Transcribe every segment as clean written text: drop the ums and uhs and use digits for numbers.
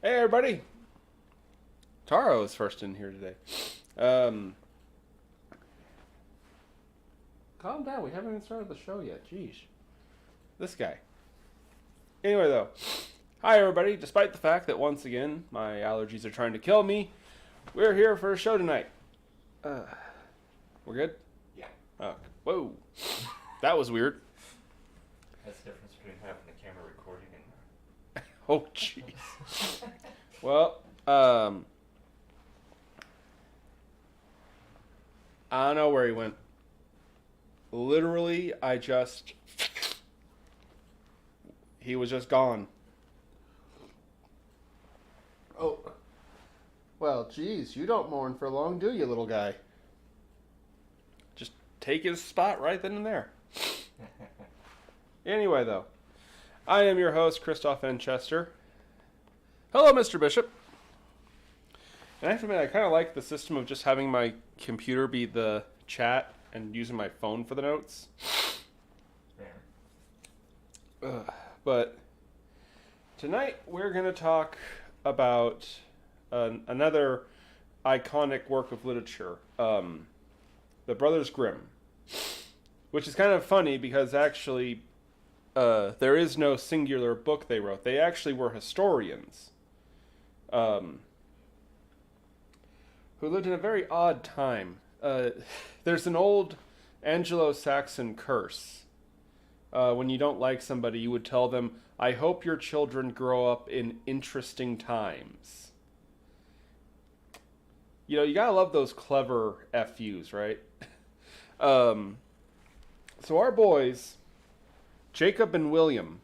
Hey everybody! Taro is first in here today. Um, Calm down, we haven't even started the show yet. Jeez. This guy. Anyway, though. Hi everybody, despite the fact that once again my allergies are trying to kill me, we're here for a show tonight. We're good? Yeah. Oh, whoa. That was weird. That's the difference between having the camera recording and... Oh, jeez. Well, I don't know where he went. Literally, he was just gone. Oh. Well, geez, you don't mourn for long, do you, little guy? Just take his spot right then and there. Anyway, though, I am your host, Kristoff N. Hello, Mr. Bishop. And I have to admit, I kind of like the system of just having my computer be the chat and using my phone for the notes. But tonight we're going to talk about another iconic work of literature, the Brothers Grimm, which is kind of funny because actually there is no singular book they wrote. They actually were historians who lived in a very odd time. There's an old Anglo-Saxon curse. When you don't like somebody, you would tell them, "I hope your children grow up in interesting times." You know, you gotta love those clever FUs, right? So our boys, Jacob and William,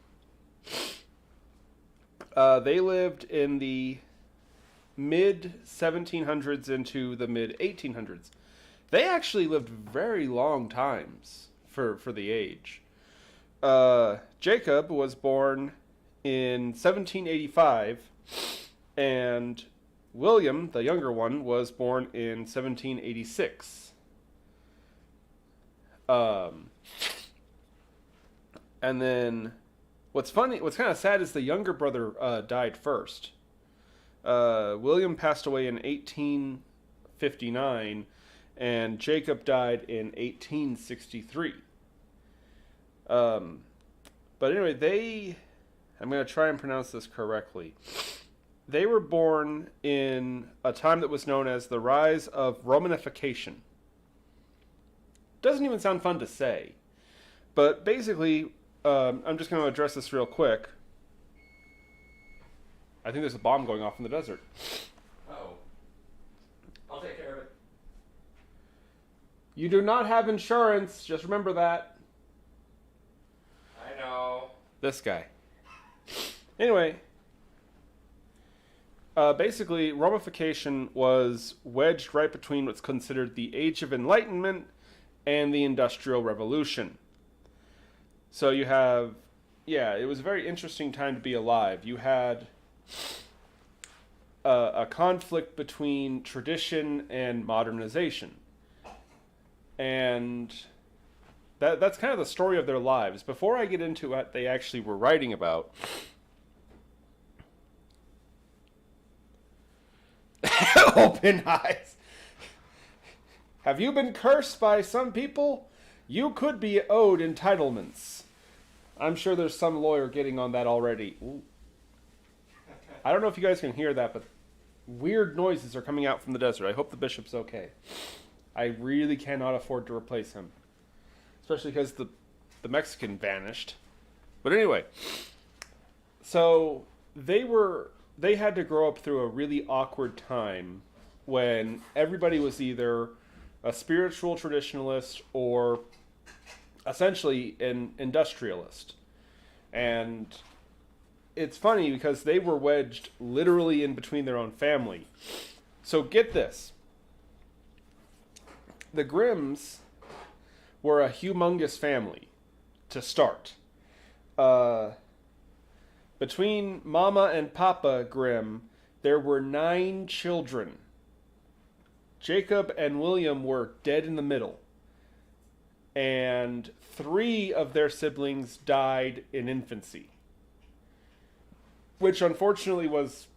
they lived in the mid 1700s into the mid 1800s. They actually lived very long times for the age. Jacob was born in 1785, and William, the younger one, was born in 1786. And then, what's kind of sad is the younger brother died first. William passed away in 1859, and Jacob died in 1863. But anyway, I'm going to try and pronounce this correctly. They were born in a time that was known as the rise of Romanification. Doesn't even sound fun to say. But basically, I'm just going to address this real quick. I think there's a bomb going off in the desert. Uh-oh. I'll take care of it. You do not have insurance. Just remember that. I know. This guy. Anyway, basically, Romification was wedged right between what's considered the Age of Enlightenment and the Industrial Revolution. So you have, it was a very interesting time to be alive. You had a conflict between tradition and modernization. And that's kind of the story of their lives. Before I get into what they actually were writing about, open eyes. Have you been cursed by some people? You could be owed entitlements. I'm sure there's some lawyer getting on that already. Ooh. I don't know if you guys can hear that, but weird noises are coming out from the desert. I hope the bishop's okay. I really cannot afford to replace him. Especially because the Mexican vanished. But anyway, so they had to grow up through a really awkward time when everybody was either a spiritual traditionalist or essentially an industrialist. And it's funny because they were wedged literally in between their own family. So get this. The Grimms were a humongous family to start. Between Mama and Papa Grimm, there were 9 children. Jacob and William were dead in the middle. And 3 of their siblings died in infancy. Which unfortunately was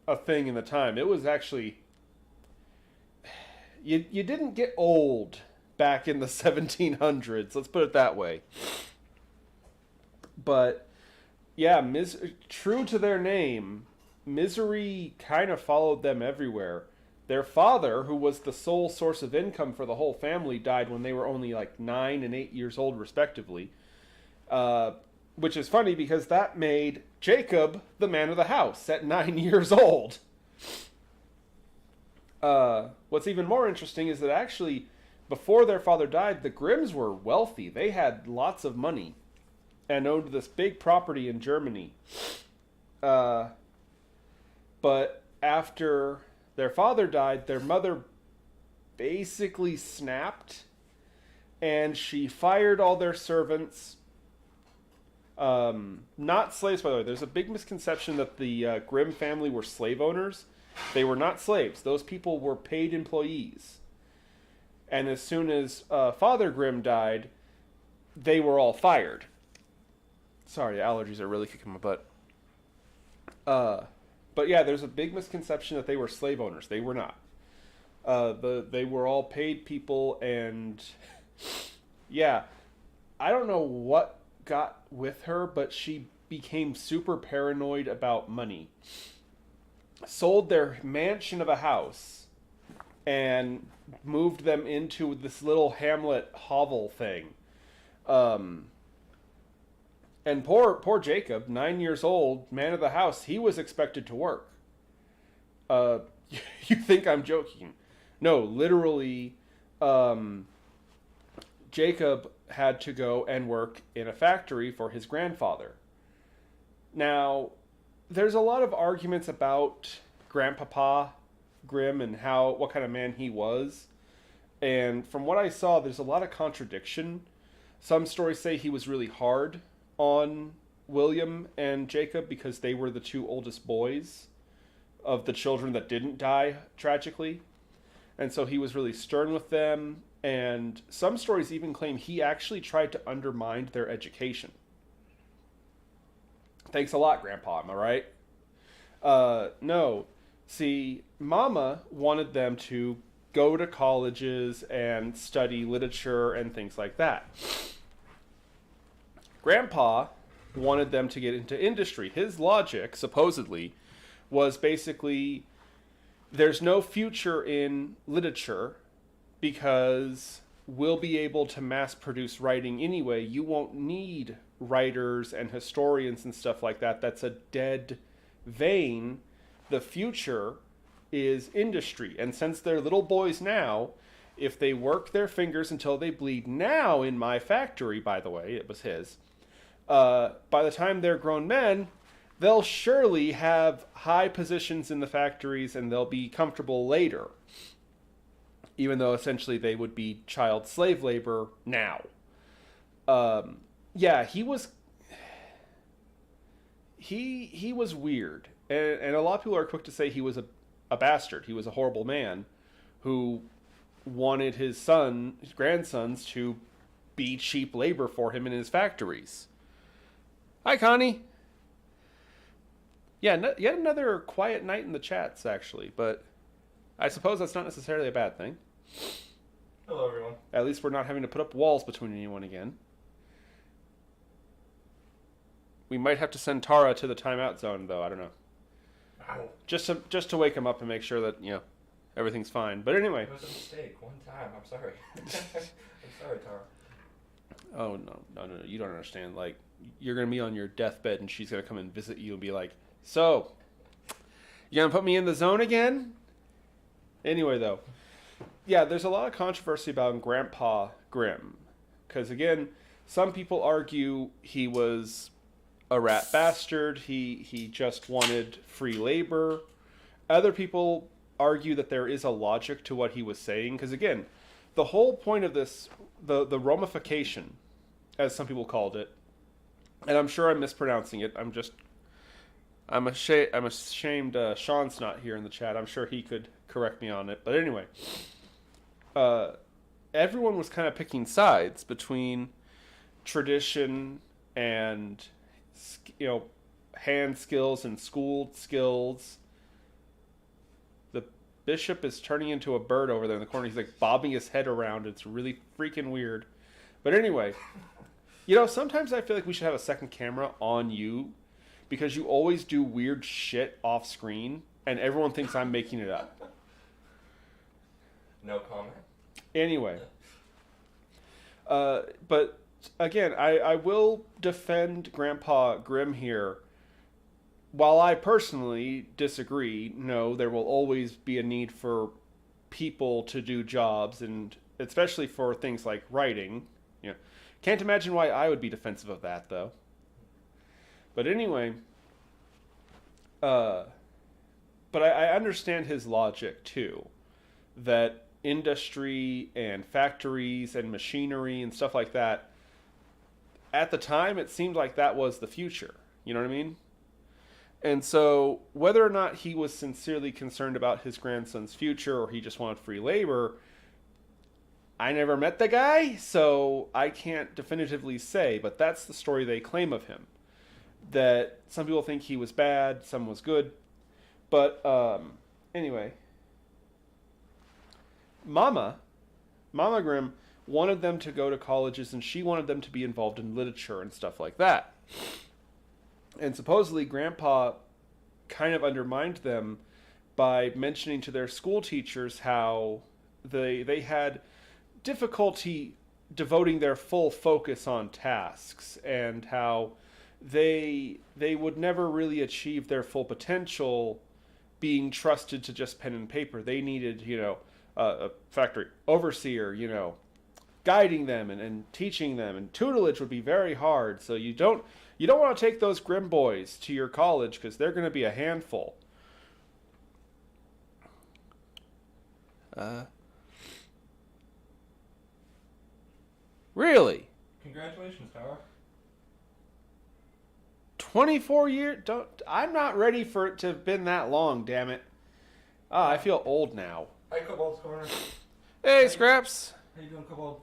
a thing in the time. It was actually you didn't get old back in the 1700s. Let's put it that way. But yeah, true to their name, misery kind of followed them everywhere. Their father, who was the sole source of income for the whole family, died when they were only like 9 and 8 years old, respectively. Which is funny because that made Jacob the man of the house at 9 years old. What's even more interesting is that actually, before their father died, the Grimms were wealthy. They had lots of money and owned this big property in Germany. But after their father died, their mother basically snapped, and she fired all their servants. Not slaves, by the way. There's a big misconception that the Grimm family were slave owners. They were not slaves. Those people were paid employees. And as soon as Father Grimm died, they were all fired. Sorry, allergies are really kicking my butt. But yeah, there's a big misconception that they were slave owners. They were not. They were all paid people, and yeah, I don't know what got with her, but she became super paranoid about money. Sold their mansion of a house and moved them into this little hamlet hovel thing. And poor Jacob, 9 years old, man of the house, he was expected to work. You think I'm joking? No, literally, Jacob had to go and work in a factory for his grandfather. Now, there's a lot of arguments about Grandpapa Grimm and what kind of man he was. And from what I saw, there's a lot of contradiction. Some stories say he was really hard on William and Jacob because they were the two oldest boys of the children that didn't die tragically. And so he was really stern with them. And some stories even claim he actually tried to undermine their education. Thanks a lot, Grandpa, am I right? No. See, Mama wanted them to go to colleges and study literature and things like that. Grandpa wanted them to get into industry. His logic, supposedly, was basically there's no future in literature because we'll be able to mass produce writing anyway. You won't need writers and historians and stuff like that. That's a dead vein. The future is industry. And since they're little boys now, if they work their fingers until they bleed now in my factory, by the way, it was his, by the time they're grown men, they'll surely have high positions in the factories and they'll be comfortable later. Even though essentially they would be child slave labor now. Yeah, he was weird. And a lot of people are quick to say he was a bastard. He was a horrible man who wanted his grandsons to be cheap labor for him in his factories. Hi, Connie. Yeah, yet another quiet night in the chats, actually. But I suppose that's not necessarily a bad thing. Hello, everyone. At least we're not having to put up walls between anyone again. We might have to send Tara to the timeout zone, though. I don't know. Ow. Just to wake him up and make sure that, everything's fine. But anyway. It was a mistake. One time. I'm sorry. I'm sorry, Tara. Oh, no. You don't understand. Like, you're going to be on your deathbed and she's going to come and visit you and be like, so, you going to put me in the zone again? Anyway, though. Yeah, there's a lot of controversy about Grandpa Grimm. Because, again, some people argue he was a rat bastard. He just wanted free labor. Other people argue that there is a logic to what he was saying. Because, again, the whole point of this, the Romification, as some people called it, and I'm sure I'm mispronouncing it. I'm ashamed Sean's not here in the chat. I'm sure he could correct me on it. But anyway, everyone was kind of picking sides between tradition and, hand skills and school skills. Bishop is turning into a bird over there in the corner. He's like bobbing his head around. It's really freaking weird. But anyway, sometimes I feel like we should have a second camera on you because you always do weird shit off screen and everyone thinks I'm making it up. No comment. Anyway. But again, I will defend Grandpa Grimm here. While I personally disagree, no, there will always be a need for people to do jobs, and especially for things like writing. Can't imagine why I would be defensive of that, though. But anyway, but I understand his logic, too. That industry and factories and machinery and stuff like that, at the time, it seemed like that was the future. You know what I mean? And so, whether or not he was sincerely concerned about his grandson's future or he just wanted free labor, I never met the guy, so I can't definitively say, but that's the story they claim of him. That some people think he was bad, some was good. But, anyway. Mama Grimm wanted them to go to colleges, and she wanted them to be involved in literature and stuff like that. And supposedly Grandpa kind of undermined them by mentioning to their school teachers how they had difficulty devoting their full focus on tasks, and how they would never really achieve their full potential being trusted to just pen and paper. They needed, a factory overseer, guiding them and teaching them, and tutelage would be very hard. So you don't want to take those Grimm boys to your college because they're going to be a handful. Really? Congratulations, Tower. 24 years? I'm not ready for it to have been that long, damn it. I feel old now. Hi, Cobalt's Corner. Hey, Scraps. How you doing, Cobalt?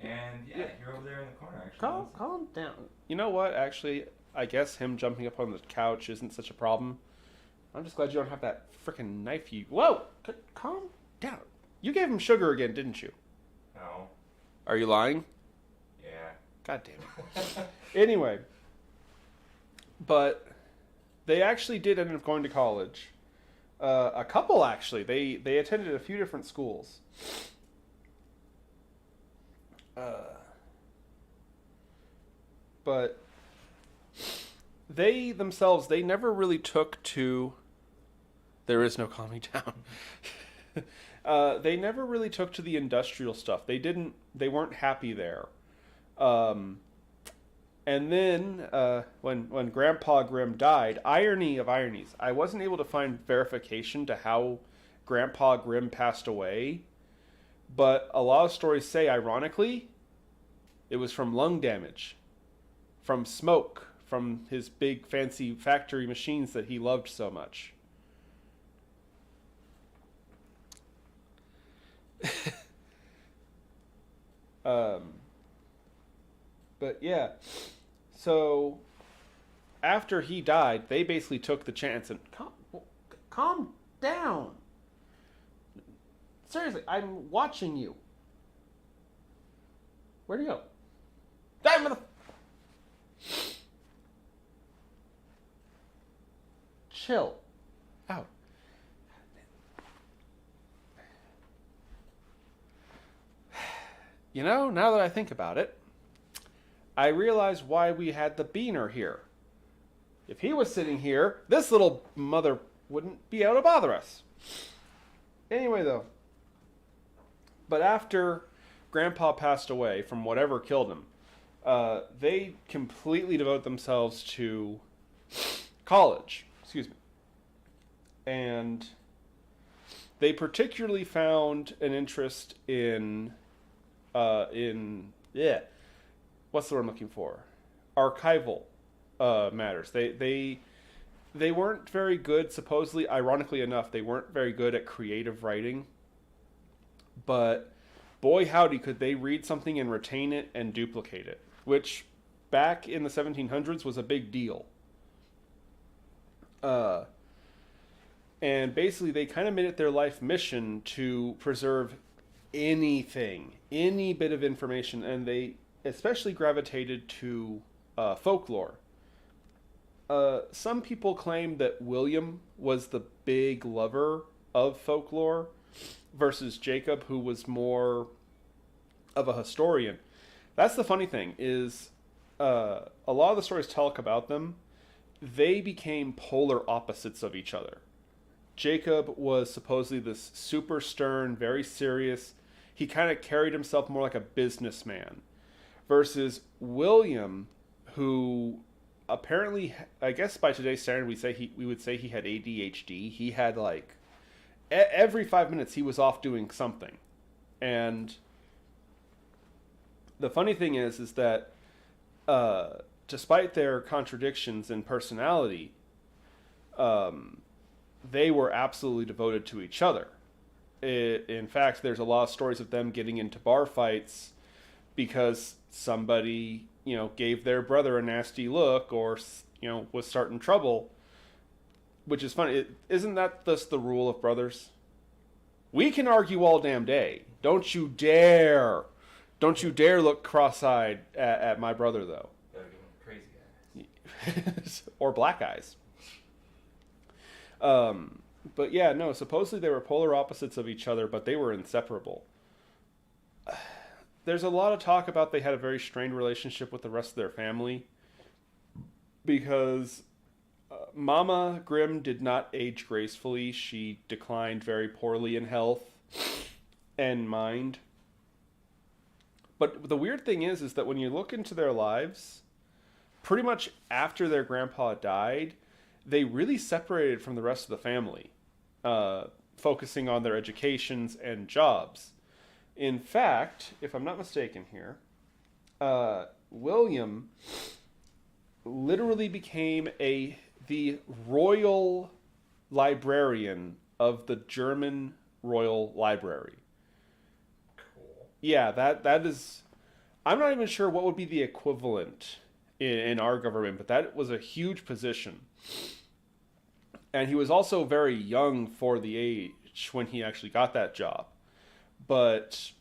And yeah, you're over there in the corner, actually. Calm down. You know what? Actually, I guess him jumping up on the couch isn't such a problem. I'm just glad you don't have that freaking knife you... Whoa! Calm down. You gave him sugar again, didn't you? No. Are you lying? Yeah. God damn it. Anyway. But they actually did end up going to college. A couple, actually. They attended a few different schools. But they themselves, they never really took to... There is no calming down. They never really took to the industrial stuff. They weren't happy there. And then, when Grandpa Grimm died, irony of ironies, I wasn't able to find verification to how Grandpa Grimm passed away. But a lot of stories say, ironically, it was from lung damage, from smoke, from his big fancy factory machines that he loved so much. But yeah, so after he died, they basically took the chance and calm down. Seriously, I'm watching you. Where'd he go? Die, mother... Chill. Out. Now that I think about it, I realize why we had the beaner here. If he was sitting here, this little mother wouldn't be able to bother us. Anyway, though. But after Grandpa passed away from whatever killed him, they completely devote themselves to college. Excuse me. And they particularly found an interest in what's the word I'm looking for? Archival matters. They weren't very good, supposedly, ironically enough, they weren't very good at creative writing. But boy howdy, could they read something and retain it and duplicate it, which back in the 1700s was a big deal. And basically, they kind of made it their life mission to preserve anything, any bit of information, and they especially gravitated to folklore. Some people claim that William was the big lover of folklore versus Jacob, who was more of a historian. That's the funny thing is a lot of the stories talk about them. They became polar opposites of each other. Jacob was supposedly this super stern, very serious. He kind of carried himself more like a businessman. Versus William, who apparently, I guess by today's standard, we would say he had ADHD. He had like every 5 minutes he was off doing something, and the funny thing is that despite their contradictions in personality, they were absolutely devoted to each other. In fact, there's a lot of stories of them getting into bar fights because somebody, gave their brother a nasty look or, was starting trouble, which is funny. Isn't that just the rule of brothers? We can argue all damn day. Don't you dare. Don't you dare look cross-eyed at my brother, though. Gotta give him crazy eyes. Or black eyes. But yeah, no, supposedly they were polar opposites of each other, but they were inseparable. There's a lot of talk about they had a very strained relationship with the rest of their family because Mama Grimm did not age gracefully. She declined very poorly in health and mind. But the weird thing is that when you look into their lives, pretty much after their grandpa died, they really separated from the rest of the family, focusing on their educations and jobs. In fact, if I'm not mistaken here, William literally became the royal librarian of the German Royal Library. Cool. Yeah, that is... I'm not even sure what would be the equivalent in our government, but that was a huge position. And he was also very young for the age when he actually got that job. But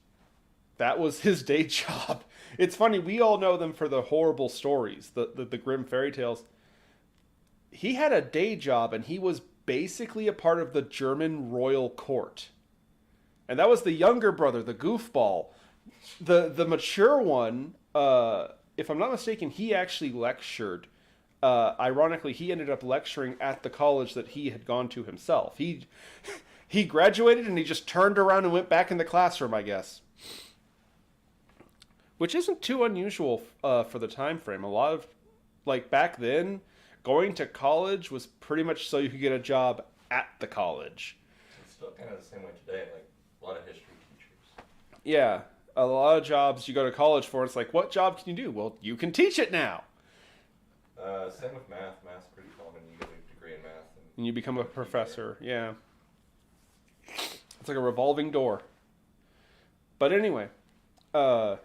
that was his day job. It's funny, we all know them for the horrible stories, the Grimm fairy tales. He had a day job, and he was basically a part of the German royal court. And that was the younger brother, the goofball. The mature one, if I'm not mistaken, he actually lectured. Ironically, he ended up lecturing at the college that he had gone to himself. He graduated and he just turned around and went back in the classroom, I guess. Which isn't too unusual for the time frame. A lot of, back then, going to college was pretty much so you could get a job at the college. It's still kind of the same way today, a lot of history teachers. Yeah, a lot of jobs you go to college for, it's like, what job can you do? Well, you can teach it now. Same with math. Math's pretty common. You get a degree in math. And you become a professor, yeah. It's like a revolving door. But anyway, I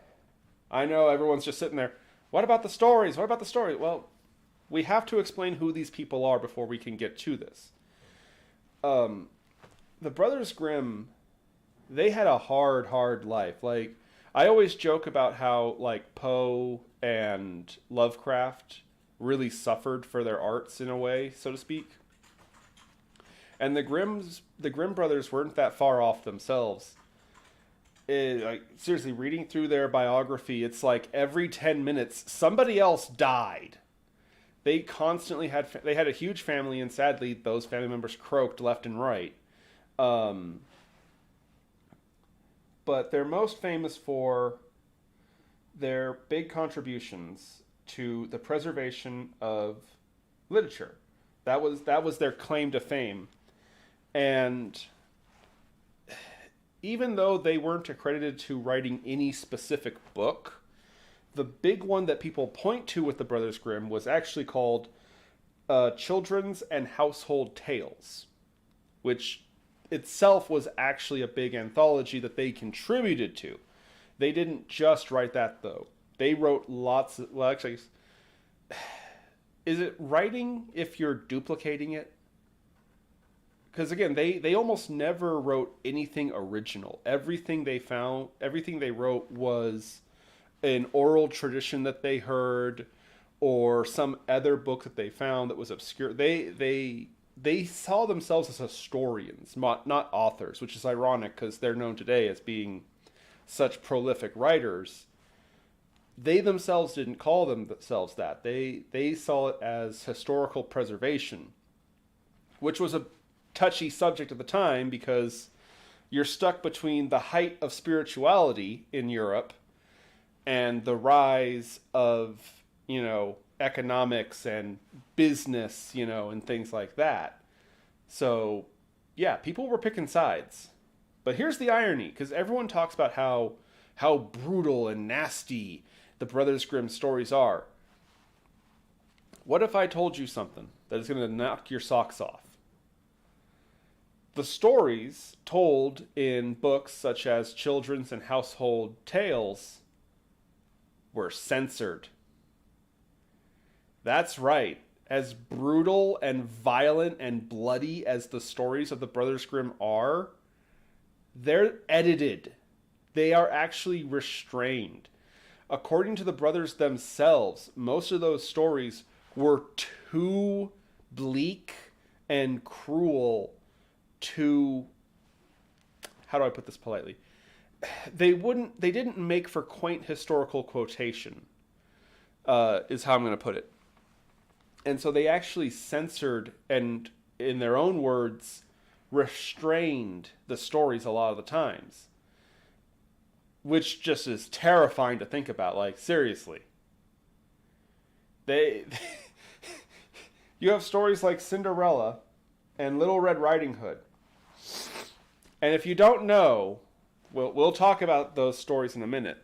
know everyone's just sitting there. What about the stories? What about the story? Well, we have to explain who these people are before we can get to this. The Brothers Grimm, they had a hard life. I always joke about how, Poe and Lovecraft really suffered for their arts in a way, so to speak. And the Grimm brothers weren't that far off themselves. Seriously, reading through their biography, it's like every 10 minutes, somebody else died. They constantly had a huge family, and sadly, those family members croaked left and right. But they're most famous for their big contributions to the preservation of literature. That was their claim to fame. And even though they weren't accredited to writing any specific book, the big one that people point to with the Brothers Grimm was actually called Children's and Household Tales, which itself was actually a big anthology that they contributed to. They didn't just write that, though. They wrote lots of... Well, actually, is it writing if you're duplicating it? because again, they almost never wrote anything original. Everything they wrote was an oral tradition that they heard, or some other book that they found that was obscure. They saw themselves as historians, not authors, which is ironic because they're known today as being such prolific writers. They themselves didn't call themselves that. They saw it as historical preservation, which was a touchy subject at the time because you're stuck between the height of spirituality in Europe and the rise of, economics and business, and things like that. So, yeah, people were picking sides. But here's the irony, because everyone talks about how brutal and nasty the Brothers Grimm stories are. What if I told you something that is going to knock your socks off? The stories told in books such as children's and household tales were censored. That's right. As brutal and violent and bloody as the stories of the Brothers Grimm are, they're edited. They are actually restrained. According to the brothers themselves, most of those stories were too bleak and cruel to, how do I put this politely? They didn't make for quaint historical quotation, is how I'm going to put it. And so they actually censored and, in their own words, restrained the stories a lot of the times. Which just is terrifying to think about. Like, seriously. You have stories like Cinderella and Little Red Riding Hood. And if you don't know, we'll talk about those stories in a minute.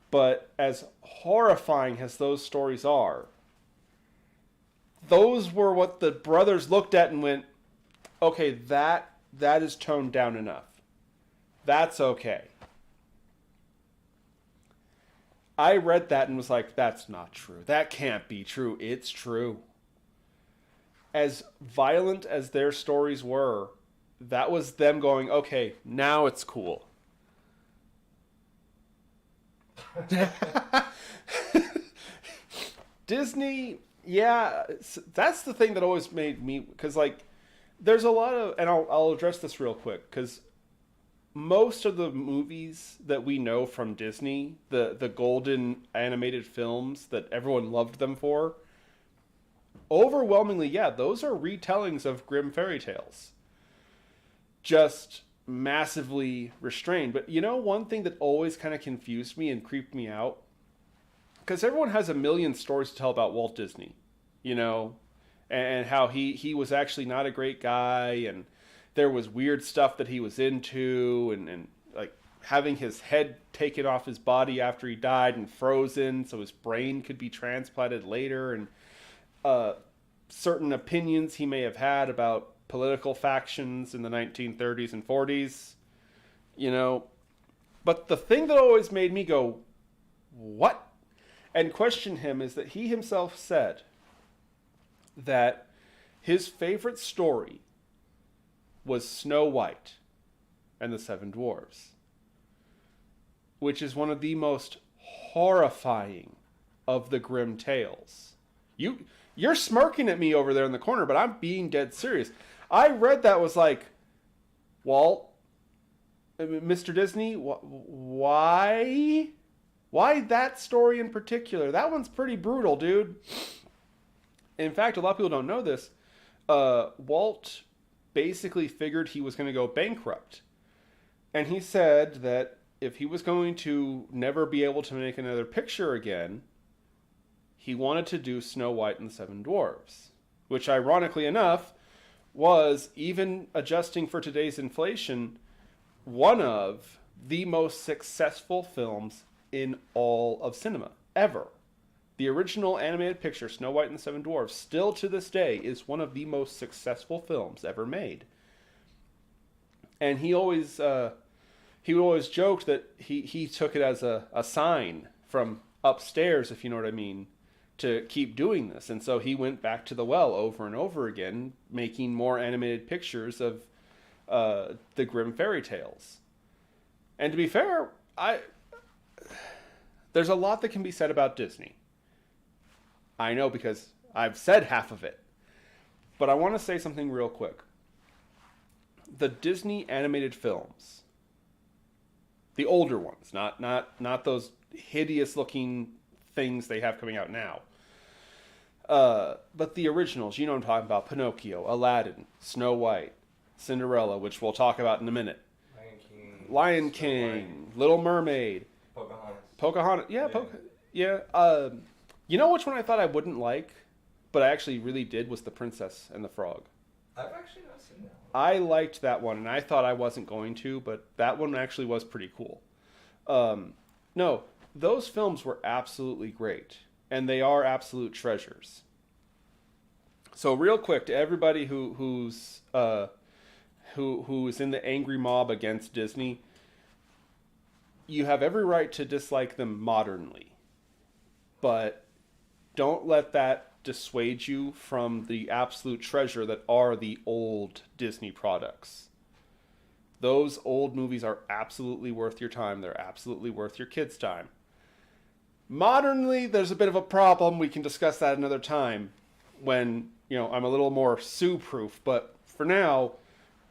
But as horrifying as those stories are, those were what the brothers looked at and went, okay, that is toned down enough. That's okay. I read that and was like, that's not true. That can't be true. It's true. As violent as their stories were, that was them going, okay, now it's cool. Disney, yeah, that's the thing that always made me, because there's a lot of, and I'll address this real quick, because most of the movies that we know from Disney, the golden animated films that everyone loved them for, overwhelmingly, yeah, those are retellings of Grimm fairy tales. Just massively restrained. But one thing that always kind of confused me and creeped me out, because everyone has a million stories to tell about Walt Disney, and how he was actually not a great guy, and there was weird stuff that he was into, and like having his head taken off his body after he died and frozen so his brain could be transplanted later, and certain opinions he may have had about political factions in the 1930s and 40s, But the thing that always made me go, what? And question him is that he himself said that his favorite story was Snow White and the Seven Dwarfs, which is one of the most horrifying of the Grimm tales. You're smirking at me over there in the corner, but I'm being dead serious. I read that, was like, Walt, Mr. Disney, why that story in particular? That one's pretty brutal, dude. In fact, a lot of people don't know this. Walt basically figured he was going to go bankrupt. And he said that if he was going to never be able to make another picture again, he wanted to do Snow White and the Seven Dwarfs. Which, ironically enough, was, even adjusting for today's inflation, one of the most successful films in all of cinema, ever. The original animated picture, Snow White and the Seven Dwarfs, still to this day is one of the most successful films ever made. And he would always joke that he took it as a sign from upstairs, if you know what I mean, to keep doing this. And so he went back to the well over and over again, making more animated pictures of the Grimm fairy tales. And to be fair, there's a lot that can be said about Disney. I know because I've said half of it. But I want to say something real quick. The Disney animated films, the older ones, not those hideous looking things they have coming out now. But the originals, you know what I'm talking about. Pinocchio, Aladdin, Snow White, Cinderella, which we'll talk about in a minute. Lion King, Little Mermaid, Pocahontas. Yeah. You know which one I thought I wouldn't like, but I actually really did, was The Princess and the Frog. I've actually not seen that one. I liked that one, and I thought I wasn't going to, but that one actually was pretty cool. No, those films were absolutely great, and they are absolute treasures. So real quick, to everybody who's in the angry mob against Disney, you have every right to dislike them modernly, but don't let that dissuade you from the absolute treasure that are the old Disney products. Those old movies are absolutely worth your time. They're absolutely worth your kids' time. Modernly, there's a bit of a problem. We can discuss that another time when, I'm a little more Sue-proof. But for now,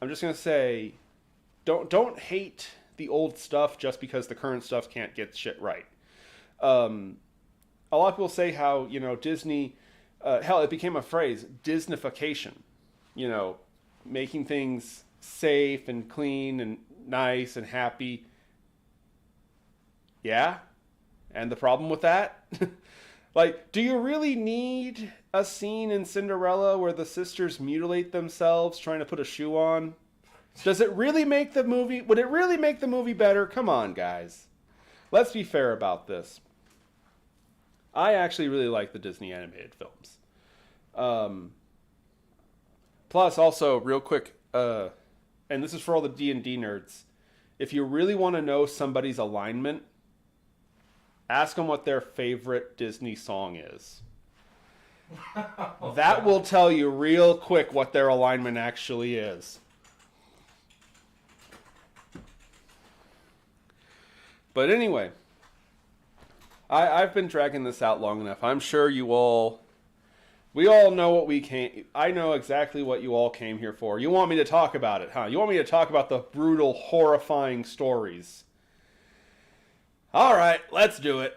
I'm just going to say, don't hate the old stuff just because the current stuff can't get shit right. A lot of people say how, Disney, hell, it became a phrase, Disneyfication. Making things safe and clean and nice and happy. Yeah? And the problem with that? Like, do you really need a scene in Cinderella where the sisters mutilate themselves trying to put a shoe on? Does it really make the movie... Would it really make the movie better? Come on, guys. Let's be fair about this. I actually really like the Disney animated films. Plus, also, real quick, and this is for all the D&D nerds, if you really want to know somebody's alignment, ask them what their favorite Disney song is. That will tell you real quick what their alignment actually is. But anyway, I've been dragging this out long enough. I'm sure we all know what I know exactly what you all came here for. You want me to talk about it, huh? You want me to talk about the brutal, horrifying stories. All right, let's do it.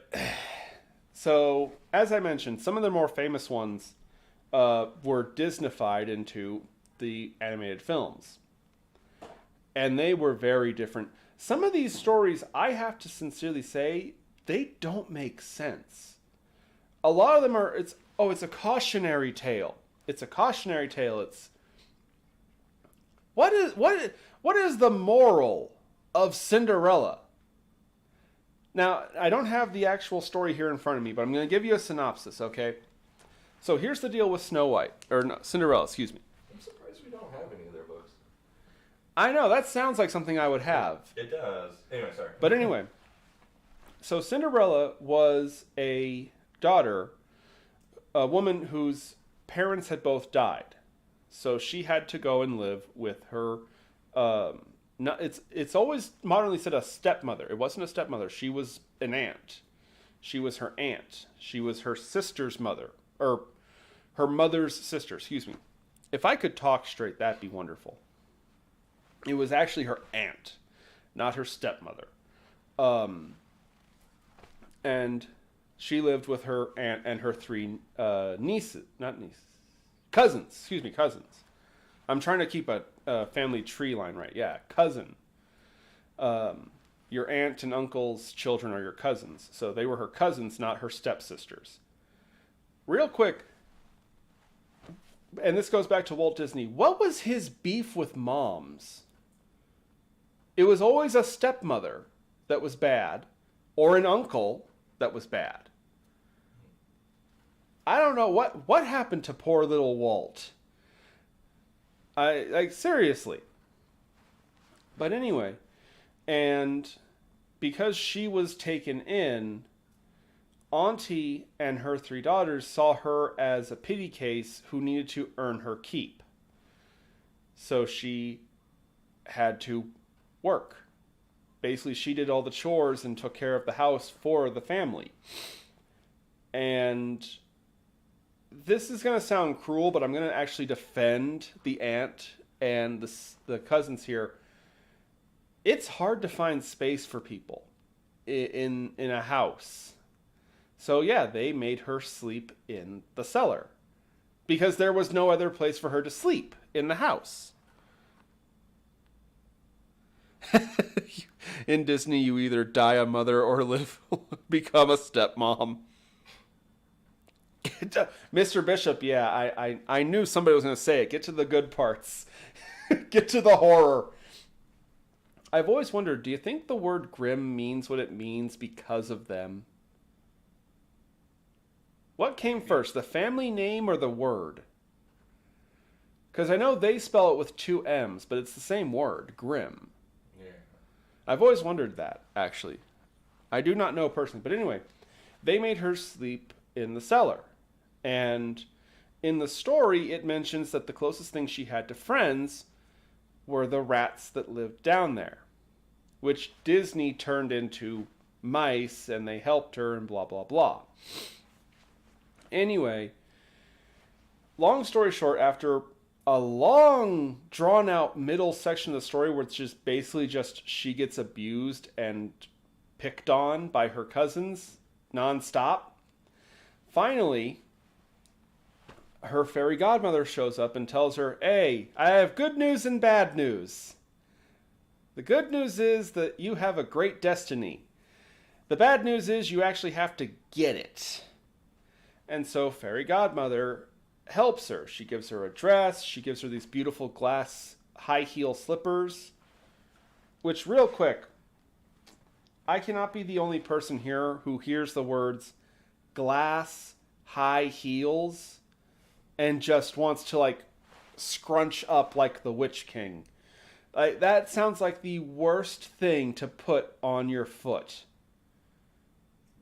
So, as I mentioned, some of the more famous ones were Disneyfied into the animated films. And they were very different. Some of these stories, I have to sincerely say, they don't make sense. A lot of them are, it's a cautionary tale. It's a cautionary tale. It's, what is the moral of Cinderella? Now, I don't have the actual story here in front of me, but I'm going to give you a synopsis, okay? So here's the deal with Cinderella, excuse me. I'm surprised we don't have any of their books. I know, that sounds like something I would have. It does. Anyway, sorry. But anyway, so Cinderella was a daughter, a woman whose parents had both died. So she had to go and live with her, it's always modernly said a stepmother. It wasn't a stepmother. She was an aunt. She was her aunt. She was her sister's mother. Or her mother's sister, excuse me. If I could talk straight, that'd be wonderful. It was actually her aunt, not her stepmother. And she lived with her aunt and her three cousins. I'm trying to keep a family tree line right. Yeah, cousin. Your aunt and uncle's children are your cousins. So they were her cousins, not her stepsisters. Real quick, and this goes back to Walt Disney, what was his beef with moms? It was always a stepmother that was bad, or an uncle that was bad. I don't know what happened to poor little Walt. Seriously. But anyway, and because she was taken in, Auntie and her 3 daughters saw her as a pity case who needed to earn her keep. So she had to work. Basically, she did all the chores and took care of the house for the family. And this is going to sound cruel, but I'm going to actually defend the aunt and the cousins here. It's hard to find space for people in a house. So yeah, they made her sleep in the cellar because there was no other place for her to sleep in the house. In Disney, you either die a mother or live become a stepmom. Mr. Bishop, yeah, I knew somebody was going to say it. Get to the good parts. Get to the horror. I've always wondered, do you think the word Grimm means what it means because of them? What came first, the family name or the word? Because I know they spell it with 2 M's, but it's the same word, Grimm. Yeah. I've always wondered that, actually. I do not know personally. But anyway, they made her sleep in the cellar. And in the story, it mentions that the closest thing she had to friends were the rats that lived down there, which Disney turned into mice, and they helped her, and blah, blah, blah. Anyway, long story short, after a long, drawn-out middle section of the story where it's just basically just she gets abused and picked on by her cousins nonstop, finally, her fairy godmother shows up and tells her, hey, I have good news and bad news. The good news is that you have a great destiny. The bad news is you actually have to get it. And so fairy godmother helps her. She gives her a dress. She gives her these beautiful glass high heel slippers. Which, real quick, I cannot be the only person here who hears the words glass high heels and just wants to, like, scrunch up like the Witch King. Like, that sounds like the worst thing to put on your foot.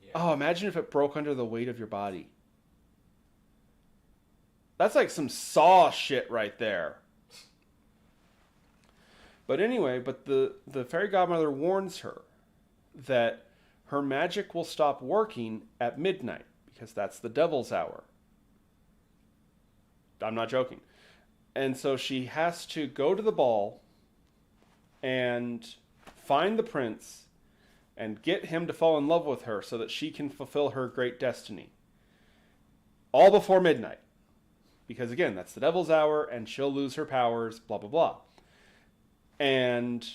Yeah. Oh, imagine if it broke under the weight of your body. That's like some Saw shit right there. But anyway, the fairy godmother warns her that her magic will stop working at midnight because that's the devil's hour. I'm not joking. And so she has to go to the ball and find the prince and get him to fall in love with her so that she can fulfill her great destiny. All before midnight. Because again, that's the devil's hour and she'll lose her powers, blah, blah, blah. And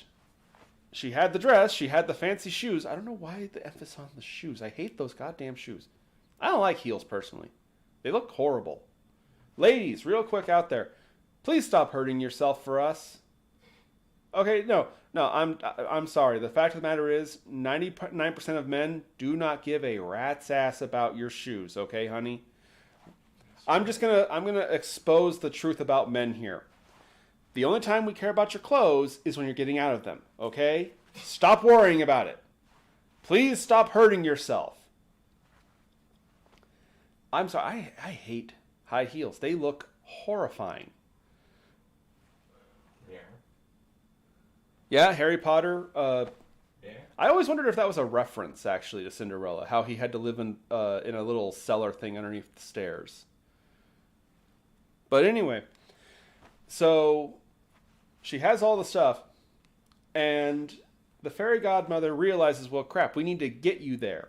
she had the dress, she had the fancy shoes. I don't know why the emphasis on the shoes. I hate those goddamn shoes. I don't like heels personally. They look horrible. Ladies, real quick out there, please stop hurting yourself for us. Okay, no, I'm sorry. The fact of the matter is 99% of men do not give a rat's ass about your shoes, okay, honey? I'm gonna expose the truth about men here. The only time we care about your clothes is when you're getting out of them, okay? Stop worrying about it. Please stop hurting yourself. I'm sorry, I hate high heels. They look horrifying. Yeah. Yeah, Harry Potter. Yeah. I always wondered if that was a reference, actually, to Cinderella. How he had to live in a little cellar thing underneath the stairs. But anyway, so she has all the stuff, and the fairy godmother realizes, well, crap, we need to get you there.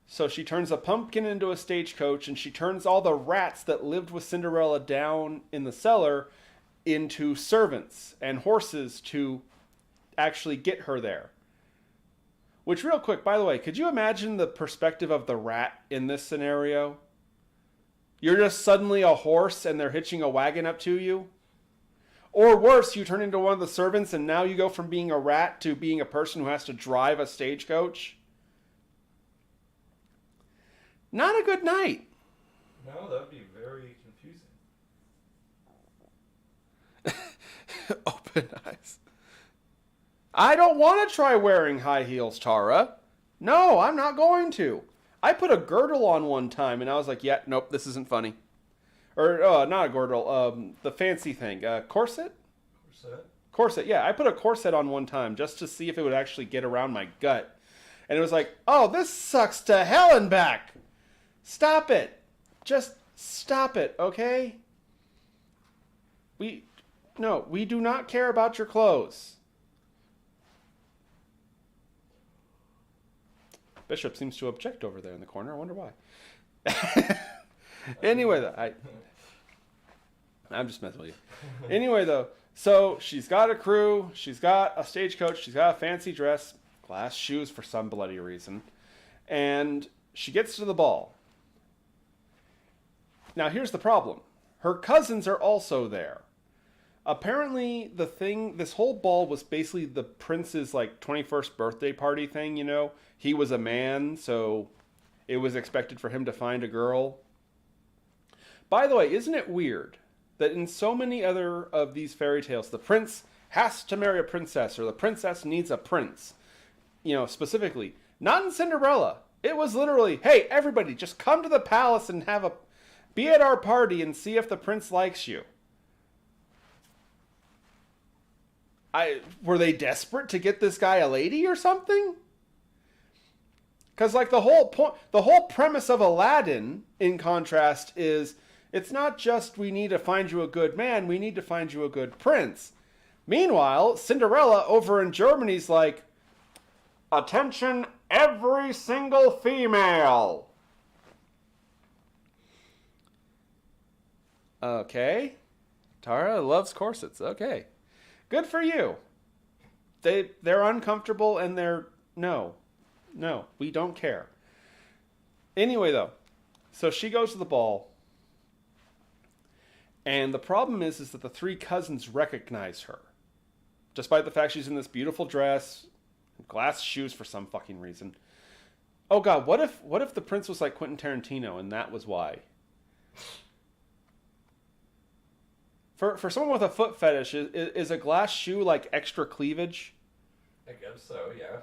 So she turns a pumpkin into a stagecoach, and she turns all the rats that lived with Cinderella down in the cellar into servants and horses to actually get her there. Which, real quick, by the way, could you imagine the perspective of the rat in this scenario? You're just suddenly a horse and they're hitching a wagon up to you? Or worse, you turn into one of the servants and now you go from being a rat to being a person who has to drive a stagecoach? Not a good night. No, that would be very confusing. Open eyes. I don't want to try wearing high heels, Tara. No, I'm not going to. I put a girdle on one time, and I was like, yeah, nope, this isn't funny. Or, not a girdle, the fancy thing. Corset? Corset? Corset, yeah. I put a corset on one time just to see if it would actually get around my gut. And it was like, oh, this sucks to hell and back. Stop it. Just stop it, okay? We do not care about your clothes. Bishop seems to object over there in the corner. I wonder why. Anyway, though, I'm just messing with you. Anyway, though, so she's got a crew, she's got a stagecoach, she's got a fancy dress, glass shoes for some bloody reason, and she gets to the ball. Now, here's the problem. Her cousins are also there. Apparently, this whole ball was basically the prince's, 21st birthday party thing, you know? He was a man, so it was expected for him to find a girl. By the way, isn't it weird that in so many other of these fairy tales, the prince has to marry a princess, or the princess needs a prince? You know, specifically. Not in Cinderella. It was literally, hey, everybody, just come to the palace and be at our party and see if the prince likes you. Were they desperate to get this guy a lady or something? Because the whole premise of Aladdin, in contrast, is it's not just we need to find you a good man, we need to find you a good prince. Meanwhile, Cinderella over in Germany's like, attention every single female. Okay. Tara loves corsets. Okay. Good for you. They're uncomfortable and no, we don't care. Anyway, though, so she goes to the ball, and the problem is that the three cousins recognize her, despite the fact she's in this beautiful dress, glass shoes for some fucking reason. Oh God, what if the prince was like Quentin Tarantino and that was why? For someone with a foot fetish, is a glass shoe like extra cleavage? I guess so, yeah.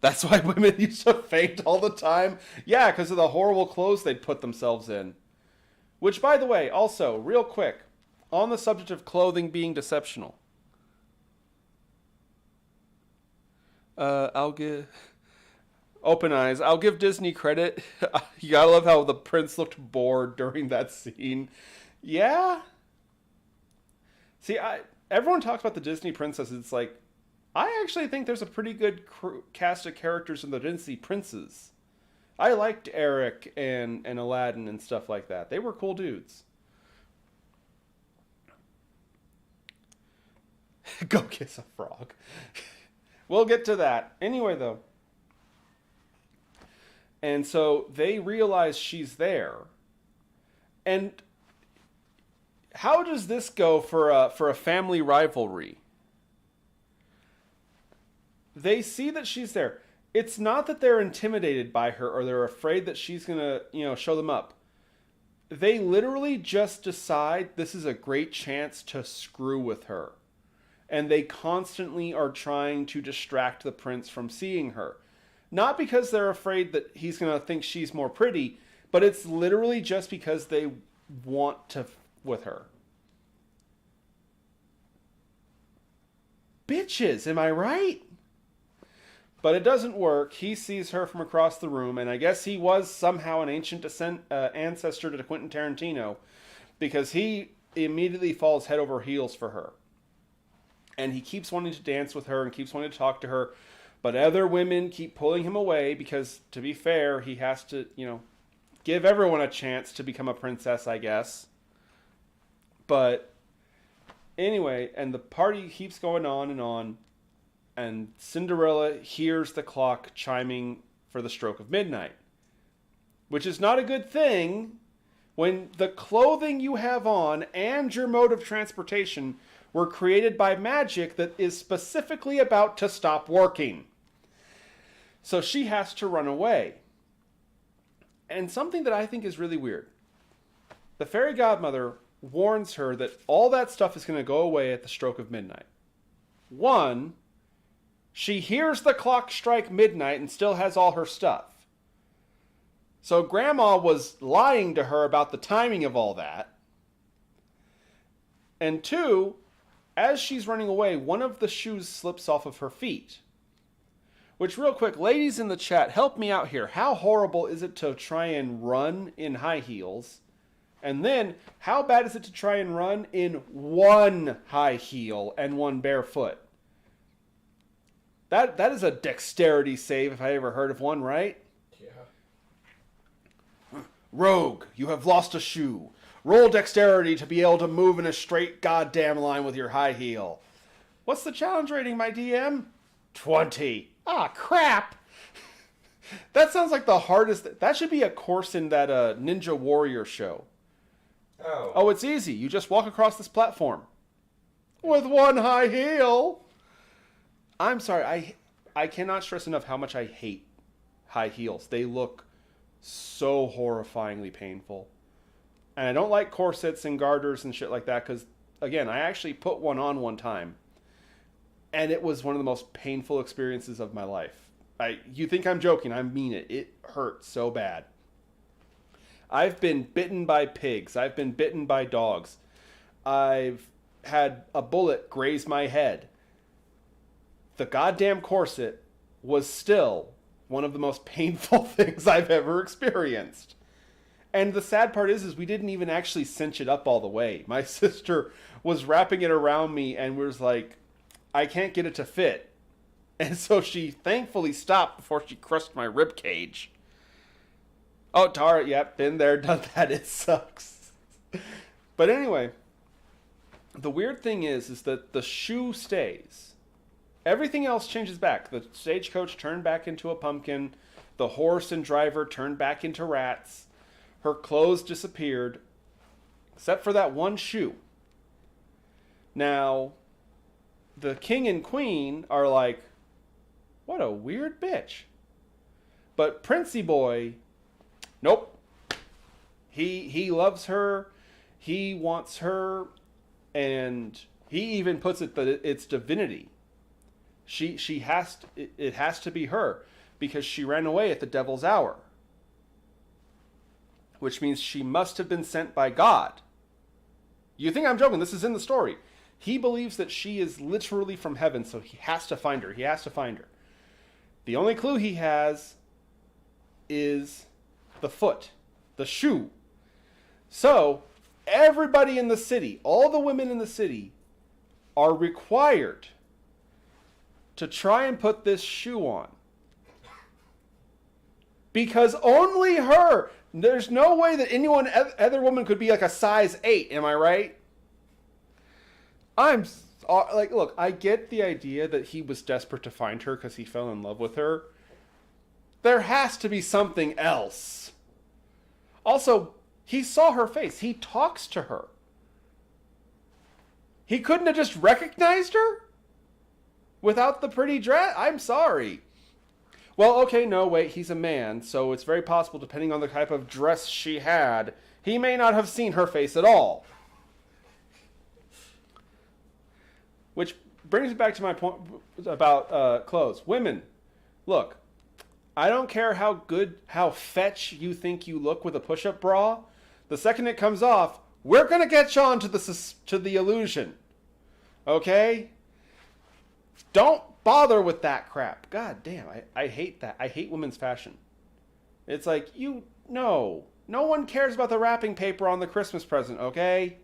That's why women used to faint all the time? Yeah, because of the horrible clothes they'd put themselves in. Which, by the way, also, real quick, on the subject of clothing being deceptional. I'll give... Open eyes. I'll give Disney credit. You gotta love how the prince looked bored during that scene. Yeah? See, everyone talks about the Disney princesses. It's like, I actually think there's a pretty good cast of characters in the Disney princes. I liked Eric and Aladdin and stuff like that. They were cool dudes. Go kiss a frog. We'll get to that. Anyway, though. And so they realize she's there. And how does this go for a family rivalry? They see that she's there. It's not that they're intimidated by her or they're afraid that she's going to, show them up. They literally just decide this is a great chance to screw with her. And they constantly are trying to distract the prince from seeing her. Not because they're afraid that he's going to think she's more pretty, but it's literally just because they want to with her. Bitches, am I right? But it doesn't work. He sees her from across the room, and I guess he was somehow an ancient ancestor to Quentin Tarantino, because he immediately falls head over heels for her. And he keeps wanting to dance with her and keeps wanting to talk to her. But other women keep pulling him away because, to be fair, he has to, give everyone a chance to become a princess, I guess. But anyway, and the party keeps going on, and Cinderella hears the clock chiming for the stroke of midnight. Which is not a good thing when the clothing you have on and your mode of transportation were created by magic that is specifically about to stop working. So she has to run away. And something that I think is really weird. The fairy godmother warns her that all that stuff is going to go away at the stroke of midnight. One, She hears the clock strike midnight and still has all her stuff. So Grandma was lying to her about the timing of all that. And 2, as she's running away, one of the shoes slips off of her feet. Which, real quick, ladies in the chat, help me out here. How horrible is it to try and run in high heels? And then, how bad is it to try and run in one high heel and one barefoot? That is a dexterity save if I ever heard of one, right? Yeah. Rogue, you have lost a shoe. Roll dexterity to be able to move in a straight goddamn line with your high heel. What's the challenge rating, my DM? 20. Ah, crap. That sounds like the hardest. That should be a course in that Ninja Warrior show. Oh, it's easy. You just walk across this platform. With one high heel. I'm sorry. I cannot stress enough how much I hate high heels. They look so horrifyingly painful. And I don't like corsets and garters and shit like that because, again, I actually put one on one time. And it was one of the most painful experiences of my life. You think I'm joking. I mean it. It hurt so bad. I've been bitten by pigs. I've been bitten by dogs. I've had a bullet graze my head. The goddamn corset was still one of the most painful things I've ever experienced. And the sad part is we didn't even actually cinch it up all the way. My sister was wrapping it around me and was like, I can't get it to fit. And so she thankfully stopped before she crushed my rib cage. Oh, Tara, yep, been there, done that. It sucks. But anyway, the weird thing is that the shoe stays. Everything else changes back. The stagecoach turned back into a pumpkin. The horse and driver turned back into rats. Her clothes disappeared, except for that one shoe. Now, the king and queen are like, what a weird bitch. But Princey Boy, nope. He loves her. He wants her. And he even puts it that it's divinity. It has to be her because she ran away at the devil's hour. Which means she must have been sent by God. You think I'm joking? This is in the story. He believes that she is literally from heaven, so he has to find her. He has to find her. The only clue he has is the foot, the shoe. So, everybody in the city, all the women in the city, are required to try and put this shoe on. Because only her, there's no way that anyone, other woman could be like a size 8, am I right? I'm like, look, I get the idea that he was desperate to find her because he fell in love with her. There has to be something else. Also, he saw her face. He talks to her. He couldn't have just recognized her without the pretty dress? I'm sorry. Well, okay, no, wait, he's a man, so it's very possible, depending on the type of dress she had, he may not have seen her face at all. Which brings me back to my point about clothes. Women, look, I don't care how fetch you think you look with a push-up bra. The second it comes off, we're going to get you on to the illusion. Okay? Don't bother with that crap. God damn, I hate that. I hate women's fashion. It's like, no one cares about the wrapping paper on the Christmas present, okay?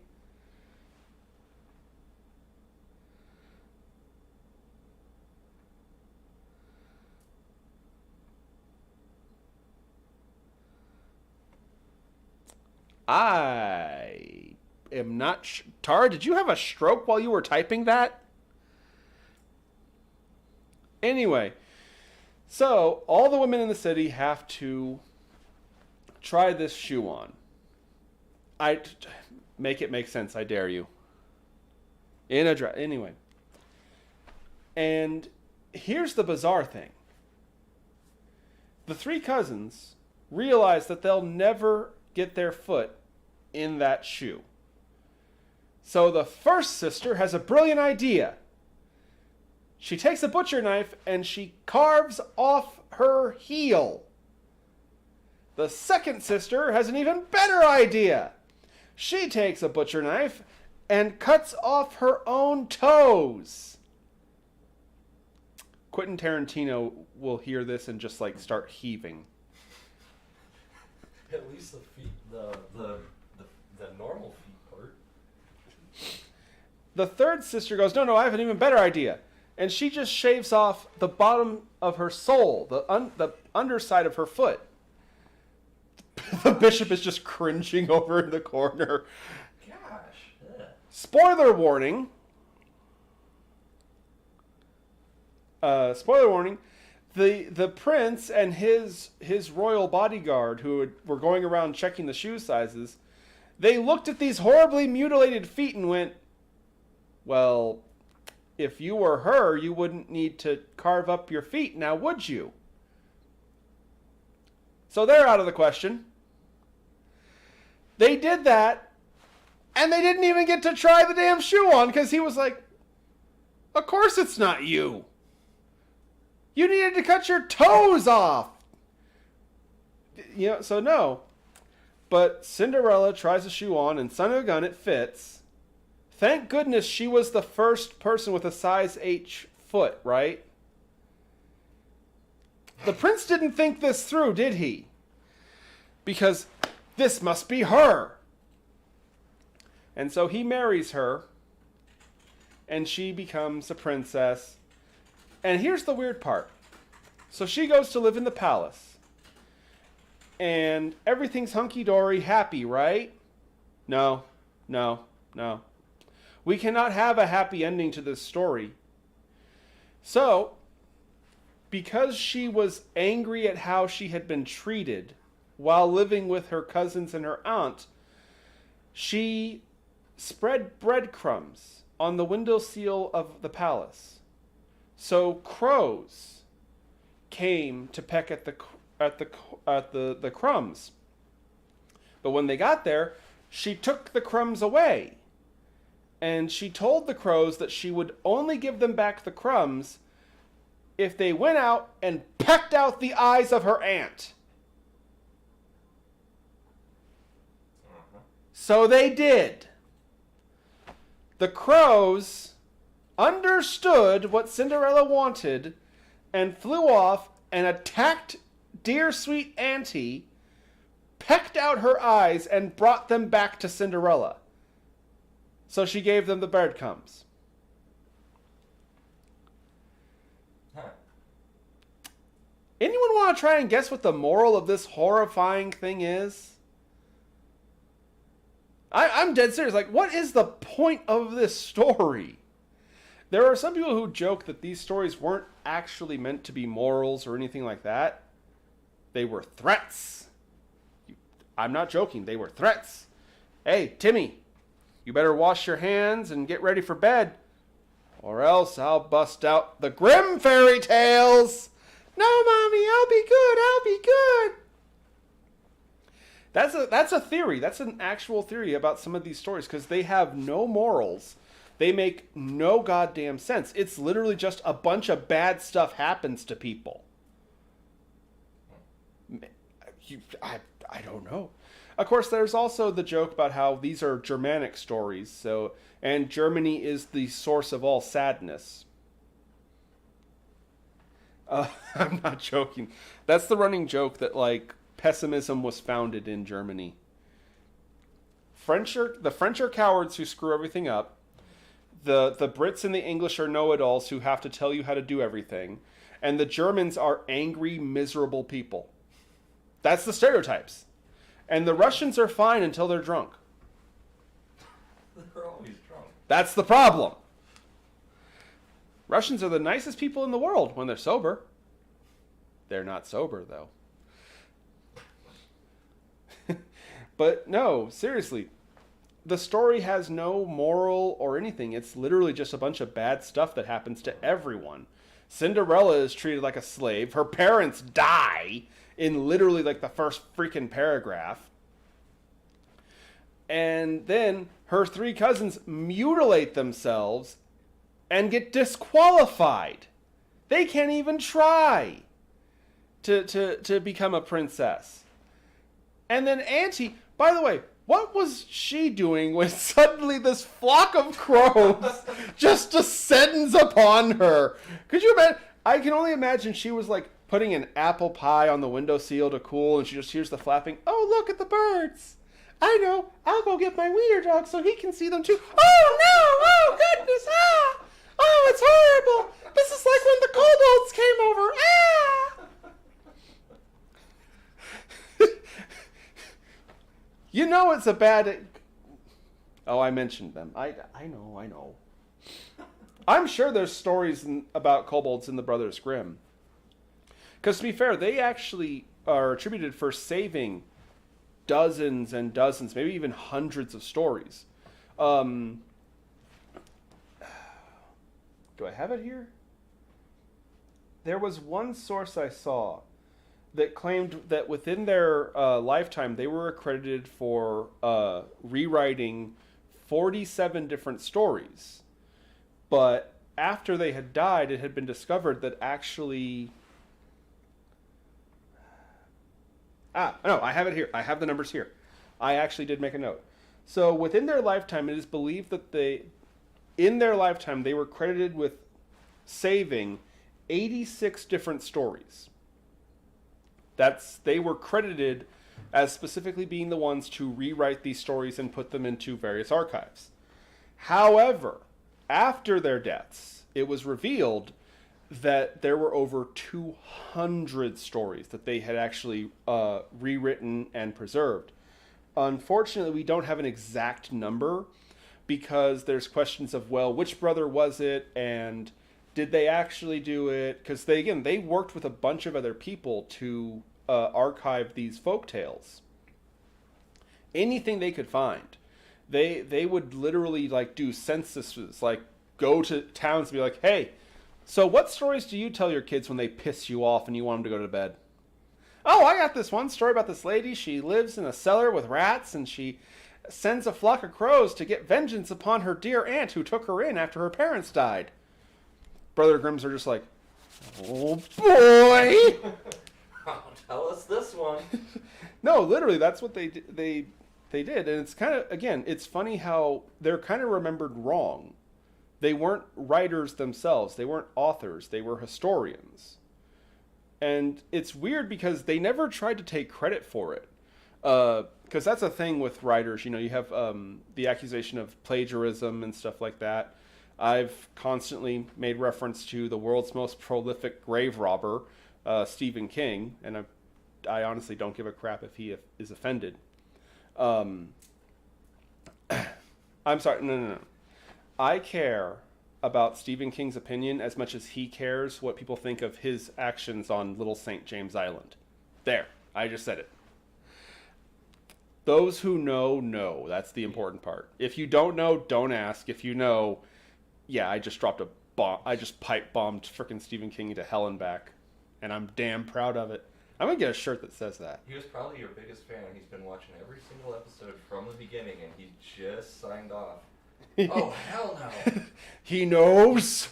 I am not... Tara, did you have a stroke while you were typing that? Anyway, so all the women in the city have to try this shoe on. Make it make sense, I dare you. In a dress. Anyway. And here's the bizarre thing. The three cousins realize that they'll never get their foot in that shoe. So the first sister has a brilliant idea. She takes a butcher knife and she carves off her heel. The second sister has an even better idea. She takes a butcher knife and cuts off her own toes. Quentin Tarantino will hear this and just like start heaving. At least the feet, the normal feet part. The third sister goes, no, I have an even better idea. And she just shaves off the bottom of her sole, the underside of her foot. The bishop is just cringing over in the corner. Gosh. Yeah. Spoiler warning. The prince and his royal bodyguard who were going around checking the shoe sizes, they looked at these horribly mutilated feet and went, well, if you were her, you wouldn't need to carve up your feet, now would you? So they're out of the question. They did that, and they didn't even get to try the damn shoe on because he was like, of course it's not you. You needed to cut your toes off. So no. But Cinderella tries the shoe on, and son of a gun, it fits. Thank goodness she was the first person with a size H foot, right? The prince didn't think this through, did he? Because this must be her. And so he marries her, and she becomes a princess. And here's the weird part. So she goes to live in the palace. And everything's hunky-dory, happy, right? No. We cannot have a happy ending to this story. So, because she was angry at how she had been treated while living with her cousins and her aunt, she spread breadcrumbs on the windowsill of the palace. So crows came to peck at the crumbs. But when they got there, she took the crumbs away. And she told the crows that she would only give them back the crumbs if they went out and pecked out the eyes of her aunt. So they did. The crows understood what Cinderella wanted and flew off and attacked dear sweet Auntie, pecked out her eyes, and brought them back to Cinderella. So she gave them the breadcrumbs. Huh. Anyone want to try and guess what the moral of this horrifying thing is? I'm dead serious. Like, what is the point of this story? There are some people who joke that these stories weren't actually meant to be morals or anything like that. They were threats. I'm not joking. They were threats. Hey, Timmy, you better wash your hands and get ready for bed, or else I'll bust out the Grimm fairy tales. No, Mommy, I'll be good. That's a theory. That's an actual theory about some of these stories because they have no morals. They make no goddamn sense. It's literally just a bunch of bad stuff happens to people. I don't know. Of course, there's also the joke about how these are Germanic stories, and Germany is the source of all sadness. I'm not joking. That's the running joke that, like, pessimism was founded in Germany. The French are cowards who screw everything up. The Brits and the English are know-it-alls who have to tell you how to do everything. And the Germans are angry, miserable people. That's the stereotypes. And the Russians are fine until they're drunk. They're always drunk. That's the problem. Russians are the nicest people in the world when they're sober. They're not sober, though. But no, seriously. The story has no moral or anything. It's literally just a bunch of bad stuff that happens to everyone. Cinderella is treated like a slave. Her parents die in literally like the first freaking paragraph. And then her three cousins mutilate themselves and get disqualified. They can't even try to become a princess. And then Auntie, by the way, what was she doing when suddenly this flock of crows just descends upon her? Could you imagine? I can only imagine she was like putting an apple pie on the windowsill to cool, and she just hears the flapping. Oh, look at the birds. I know. I'll go get my wiener dog so he can see them too. Oh, no. Oh, goodness. Ah. Oh, it's horrible. This is like when the kobolds came over. Ah. You know it's a bad... Oh, I mentioned them. I know. I'm sure there's stories about kobolds in the Brothers Grimm. Because to be fair, they actually are attributed for saving dozens and dozens, maybe even hundreds of stories. Do I have it here? There was one source I saw that claimed that within their lifetime they were accredited for rewriting 47 different stories. But after they had died, it had been discovered that actually... no, I have it here. I have the numbers here. I actually did make a note. So within their lifetime, it is believed that in their lifetime, they were credited with saving 86 different stories. They were credited as specifically being the ones to rewrite these stories and put them into various archives. However, after their deaths, it was revealed that there were over 200 stories that they had actually rewritten and preserved. Unfortunately, we don't have an exact number because there's questions of, well, which brother was it and did they actually do it? Because they worked with a bunch of other people to archive these folktales. Anything they could find. They would literally like do censuses, like go to towns and be like, hey, so what stories do you tell your kids when they piss you off and you want them to go to bed? Oh, I got this one story about this lady. She lives in a cellar with rats and she sends a flock of crows to get vengeance upon her dear aunt who took her in after her parents died. Brother Grimms are just like, oh boy! Tell us this one. No, literally, that's what they did. And it's kind of, again, it's funny how they're kind of remembered wrong. They weren't writers themselves. They weren't authors. They were historians. And it's weird because they never tried to take credit for it. Because that's a thing with writers. You know, you have the accusation of plagiarism and stuff like that. I've constantly made reference to the world's most prolific grave robber, Stephen King. And I honestly don't give a crap if he is offended. I'm sorry, no. I care about Stephen King's opinion as much as he cares what people think of his actions on Little St. James Island. There, I just said it. Those who know. That's the important part. If you don't know, don't ask. If you know, yeah, I just dropped a bomb. I just pipe bombed frickin' Stephen King into hell and back. And I'm damn proud of it. I'm going to get a shirt that says that. He was probably your biggest fan. He's been watching every single episode from the beginning, and he just signed off. Oh, hell no. He knows.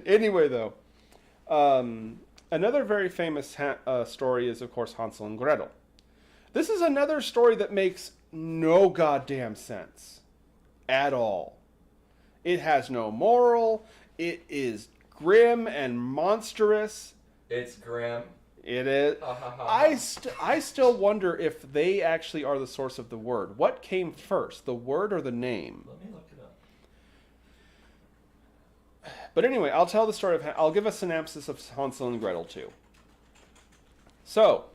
Anyway, though, another very famous story is, of course, Hansel and Gretel. This is another story that makes no goddamn sense at all. It has no moral. It is grim and monstrous. It's grim. It is. I still wonder if they actually are the source of the word. What came first, the word or the name? Let me look it up. But anyway, I'll tell the story I'll give a synopsis of Hansel and Gretel too. So,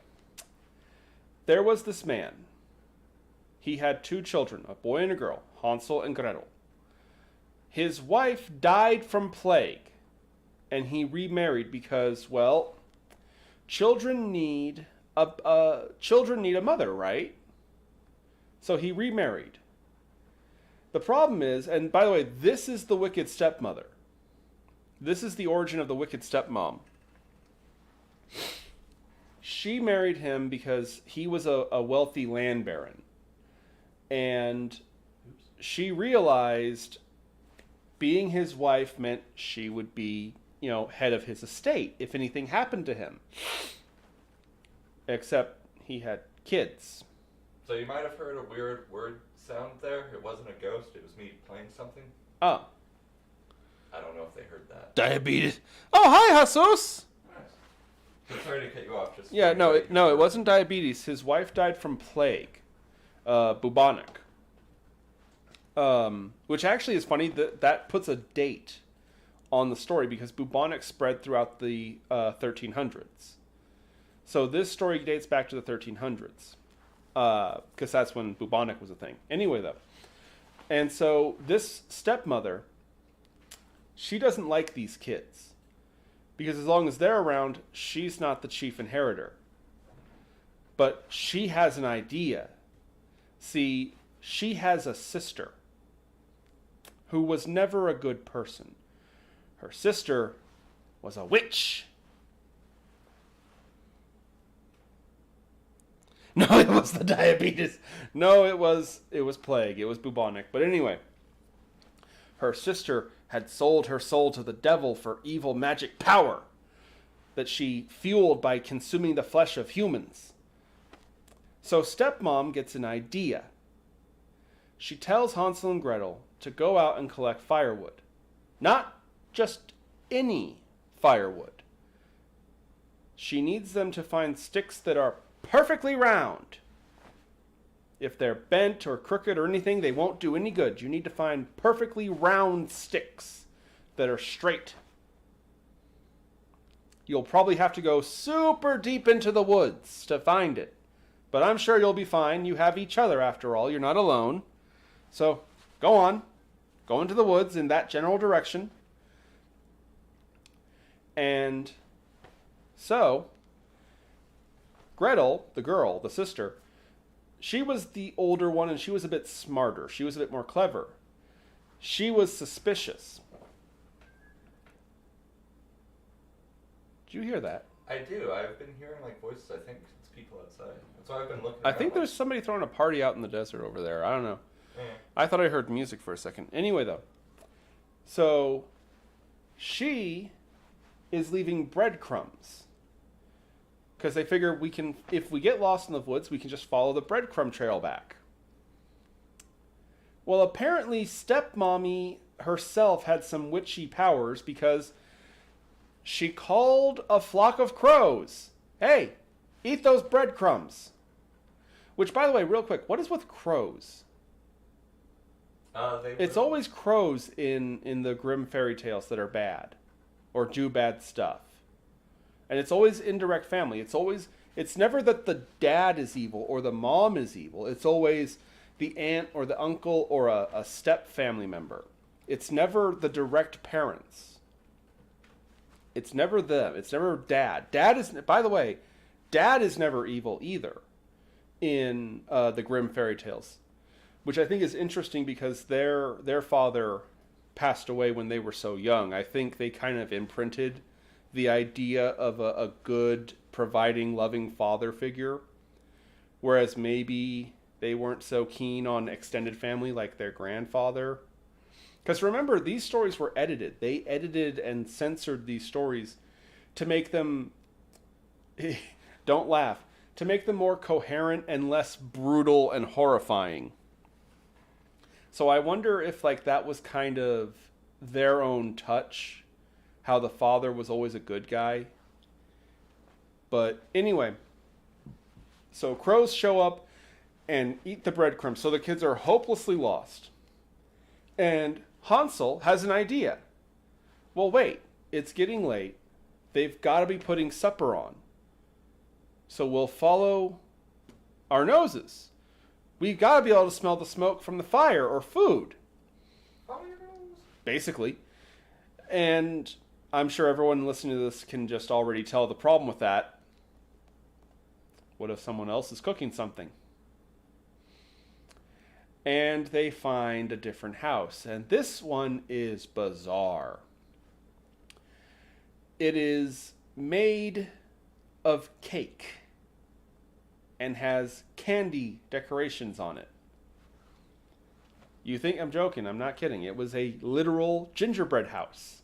there was this man. He had 2 children, a boy and a girl, Hansel and Gretel. His wife died from plague, and he remarried because, well, children need a mother, right? So he remarried. The problem is, and by the way, this is the wicked stepmother. This is the origin of the wicked stepmom. She married him because he was a wealthy land baron. And she realized being his wife meant she would be, head of his estate if anything happened to him. Except he had kids. So you might have heard a weird word sound there. It wasn't a ghost. It was me playing something. Oh. I don't know if they heard that. Diabetes. Oh, hi, Jesus. Nice. I'm sorry to cut you off. Just Yeah, it wasn't diabetes. His wife died from plague, bubonic. Which actually is funny. That puts a date on the story because bubonic spread throughout the 1300s. So this story dates back to the 1300s. Because that's when bubonic was a thing. Anyway, though. And so this stepmother, she doesn't like these kids. Because as long as they're around, she's not the chief inheritor. But she has an idea. See, she has a sister who was never a good person. Her sister was a witch. No, it was the diabetes. No, it was plague. It was bubonic. But anyway, her sister had sold her soul to the devil for evil magic power that she fueled by consuming the flesh of humans. So stepmom gets an idea. She tells Hansel and Gretel to go out and collect firewood. Not just any firewood. She needs them to find sticks that are perfectly round. If they're bent or crooked or anything, they won't do any good. You need to find perfectly round sticks that are straight. You'll probably have to go super deep into the woods to find it. But I'm sure you'll be fine. You have each other after all. You're not alone. So go on. Go into the woods in that general direction. And so Gretel, the girl, the sister, she was the older one and she was a bit smarter. She was a bit more clever. She was suspicious. Did you hear that? I do. I've been hearing like voices. I think it's people outside. That's why I've been looking. I think there's somebody throwing a party out in the desert over there. I don't know. Yeah. I thought I heard music for a second. Anyway, though. So she is leaving breadcrumbs. Because they figure if we get lost in the woods, we can just follow the breadcrumb trail back. Well, apparently stepmommy herself had some witchy powers because she called a flock of crows. Hey, eat those breadcrumbs. Which, by the way, real quick, what is with crows? It's always crows in the Grimm fairy tales that are bad or do bad stuff. And it's always indirect family. It's never that the dad is evil or the mom is evil. It's always the aunt or the uncle or a step family member. It's never the direct parents. It's never them. It's never dad. By the way, dad is never evil either in the Grimm fairy tales. Which I think is interesting because their father passed away when they were so young. I think they kind of imprinted the idea of a good, providing, loving father figure. Whereas maybe they weren't so keen on extended family like their grandfather. Because remember, these stories were edited. They edited and censored these stories to make them, don't laugh, to make them more coherent and less brutal and horrifying. So I wonder if that was kind of their own touch. How the father was always a good guy. But anyway, so crows show up and eat the breadcrumbs. So the kids are hopelessly lost. And Hansel has an idea. Well, wait, it's getting late. They've got to be putting supper on. So we'll follow our noses. We've got to be able to smell the smoke from the fire or food. Follow your nose. Basically. And I'm sure everyone listening to this can just already tell the problem with that. What if someone else is cooking something? And they find a different house. And this one is bizarre. It is made of cake and has candy decorations on it. You think I'm joking? I'm not kidding. It was a literal gingerbread house.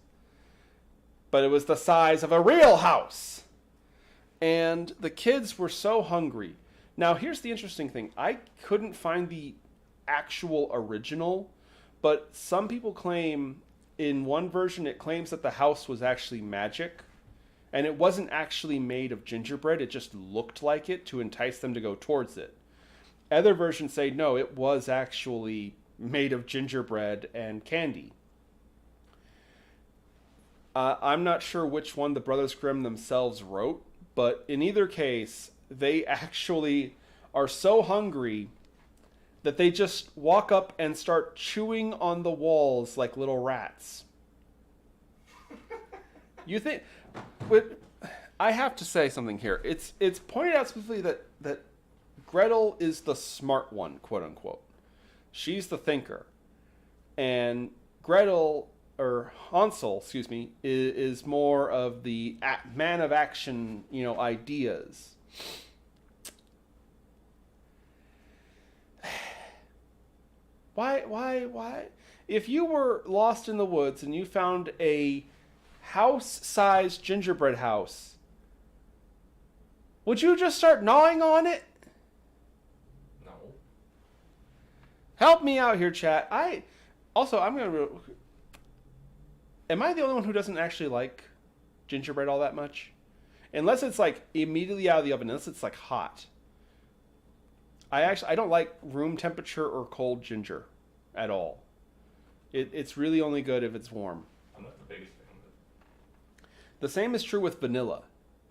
But it was the size of a real house. And the kids were so hungry. Now, here's the interesting thing. I couldn't find the actual original, but some people claim, in one version, it claims that the house was actually magic. And it wasn't actually made of gingerbread. It just looked like it to entice them to go towards it. Other versions say, no, it was actually made of gingerbread and candy. I'm not sure which one the Brothers Grimm themselves wrote, but in either case, they actually are so hungry that they just walk up and start chewing on the walls like little rats. You think... But I have to say something here. It's pointed out specifically that Gretel is the smart one, quote unquote. She's the thinker. And Gretel, or Hansel, excuse me, is more of the man of action, ideas. Why? If you were lost in the woods and you found a house-sized gingerbread house, would you just start gnawing on it? No. Help me out here, chat. Am I the only one who doesn't actually like gingerbread all that much? Unless it's like immediately out of the oven, unless it's like hot. I don't like room temperature or cold ginger at all. It's really only good if it's warm. I'm not the biggest fan of it. The same is true with vanilla,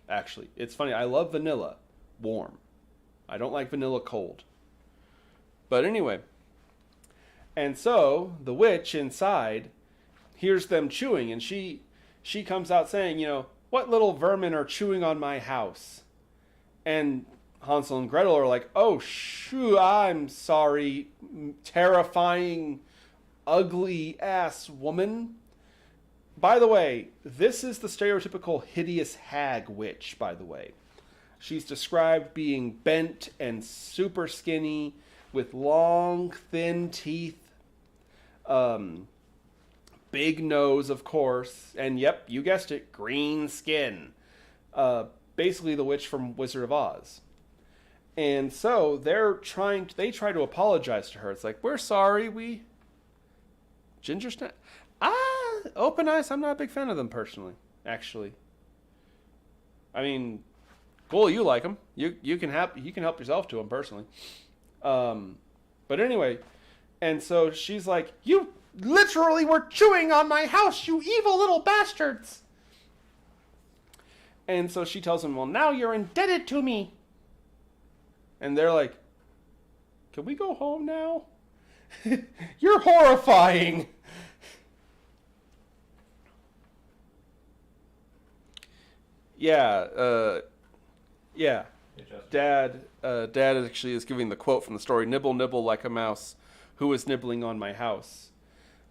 actually. It's funny, I love vanilla warm. I don't like vanilla cold. But anyway, and so the witch inside hears them chewing, and she comes out saying, what little vermin are chewing on my house? And Hansel and Gretel are like, oh, shoo, I'm sorry, terrifying, ugly-ass woman. By the way, this is the stereotypical hideous hag witch, by the way. She's described being bent and super skinny, with long, thin teeth, big nose, of course, and yep, you guessed it, green skin. Basically the witch from Wizard of Oz. And so they try to apologize to her. It's like, we're sorry, ginger snap. Open Eyes, I'm not a big fan of them personally, actually. I mean, cool, you like them. You can help yourself to them personally. But anyway, and so she's like, you literally were chewing on my house, you evil little bastards. And so she tells him, well, now you're indebted to me. And they're like, can we go home now? You're horrifying. Yeah. Dad actually is giving the quote from the story, nibble, nibble like a mouse who is nibbling on my house.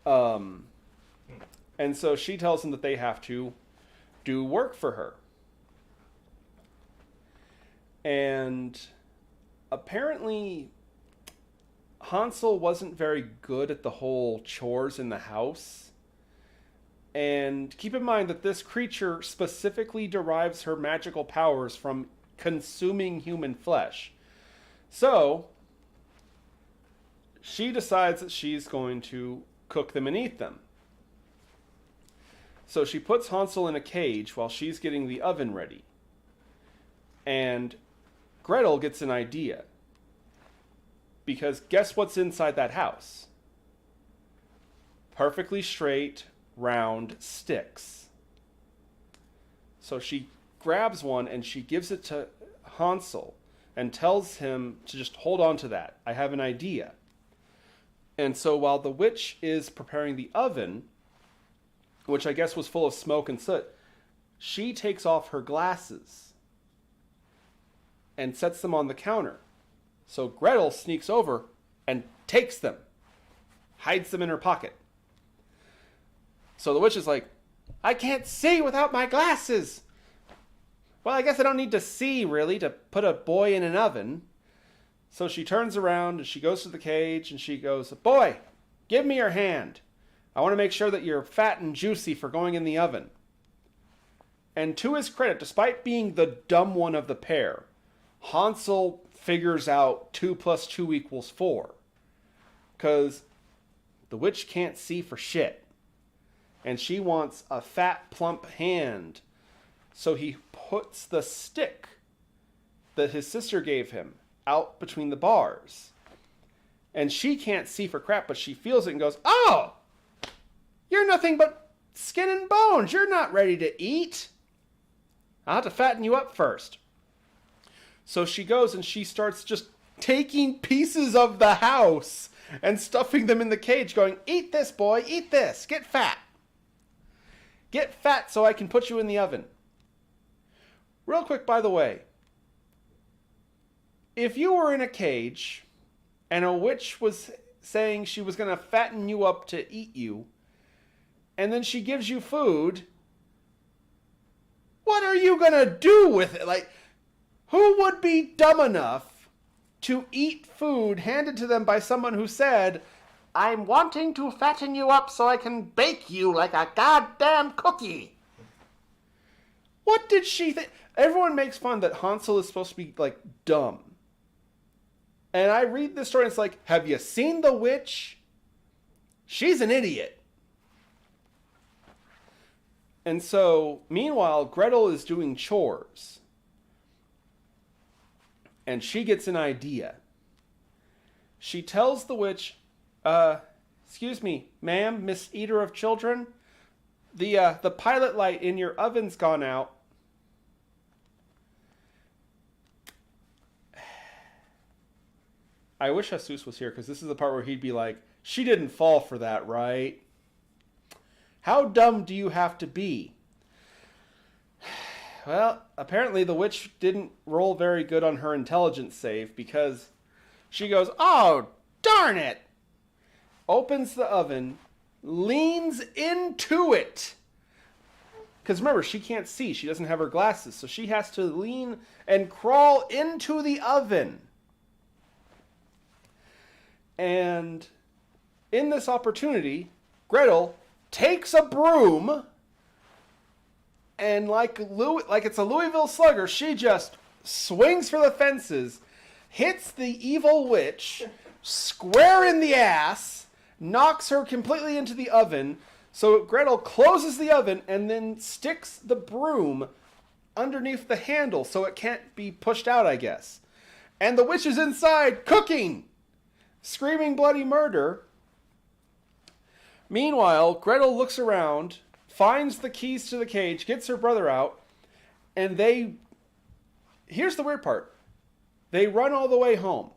And so she tells him that they have to do work for her. And apparently Hansel wasn't very good at the whole chores in the house. And keep in mind that this creature specifically derives her magical powers from consuming human flesh. So she decides that she's going to cook them and eat them. So she puts Hansel in a cage while she's getting the oven ready. And Gretel gets an idea. Because guess what's inside that house? Perfectly straight, round sticks. So she grabs one and she gives it to Hansel and tells him to just hold on to that. I have an idea. And so while the witch is preparing the oven, which I guess was full of smoke and soot, she takes off her glasses and sets them on the counter. So Gretel sneaks over and takes them, hides them in her pocket. So the witch is like, I can't see without my glasses. Well, I guess I don't need to see, really, to put a boy in an oven. So she turns around and she goes to the cage and she goes, boy, Give me your hand. I want to make sure that you're fat and juicy for going in the oven. And to his credit, despite being the dumb one of the pair, Hansel figures out 2 + 2 = 4. Because the witch can't see for shit. And she wants a fat, plump hand. So he puts the stick that his sister gave him out between the bars. And she can't see for crap, but she feels it and goes, "Oh! You're nothing but skin and bones. You're not ready to eat. I'll have to fatten you up first." So she goes and she starts just taking pieces of the house and stuffing them in the cage, going, "Eat this, boy, eat this. Get fat. Get fat so I can put you in the oven." Real quick, by the way, if you were in a cage and a witch was saying she was going to fatten you up to eat you, and then she gives you food, what are you going to do with it? Like, who would be dumb enough to eat food handed to them by someone who said, "I'm wanting to fatten you up so I can bake you like a goddamn cookie"? What did she think? Everyone makes fun that Hansel is supposed to be, like, dumb. And I read this story and it's like, have you seen the witch? She's an idiot. And so, meanwhile, Gretel is doing chores. And she gets an idea. She tells the witch, "Excuse me, ma'am, Miss Eater of Children, the pilot light in your oven's gone out." I wish Jesus was here, because this is the part where he'd be like, "She didn't fall for that, right? How dumb do you have to be?" Well, apparently the witch didn't roll very good on her intelligence save, because she goes, "Oh, darn it!" Opens the oven, leans into it. Because remember, she can't see. She doesn't have her glasses, so she has to lean and crawl into the oven. And in this opportunity, Gretel takes a broom and like it's a Louisville Slugger, she just swings for the fences, hits the evil witch square in the ass, knocks her completely into the oven. So Gretel closes the oven and then sticks the broom underneath the handle so it can't be pushed out, I guess. And the witch is inside cooking, screaming bloody murder. Meanwhile, Gretel looks around, finds the keys to the cage, gets her brother out, and here's the weird part. They run all the way home.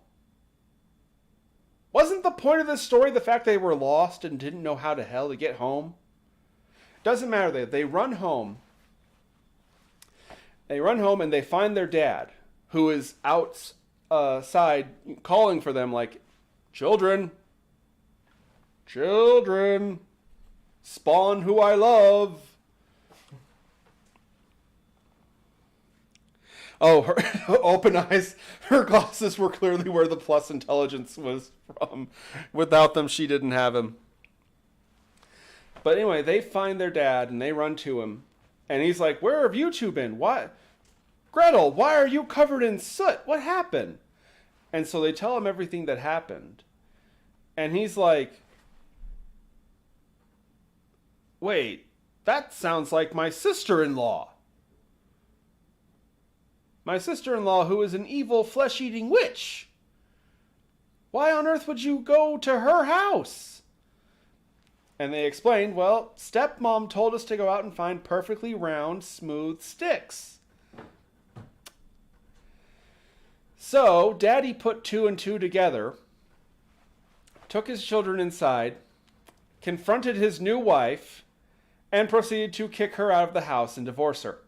Wasn't the point of this story the fact they were lost and didn't know how to hell to get home? Doesn't matter. They run home. They run home and they find their dad, who is outside calling for them like, "Children, children, spawn who I love." Oh, her open eyes. Her glasses were clearly where the plus intelligence was from. Without them, she didn't have him. But anyway, they find their dad and they run to him. And he's like, "Where have you two been? Why? Gretel, why are you covered in soot? What happened?" And so they tell him everything that happened. And he's like, "Wait, that sounds like my sister-in-law. My sister-in-law who is an evil flesh-eating witch. Why on earth would you go to her house?" And they explained, well, stepmom told us to go out and find perfectly round, smooth sticks. So Daddy put 2 and 2 together, took his children inside, confronted his new wife, and proceeded to kick her out of the house and divorce her.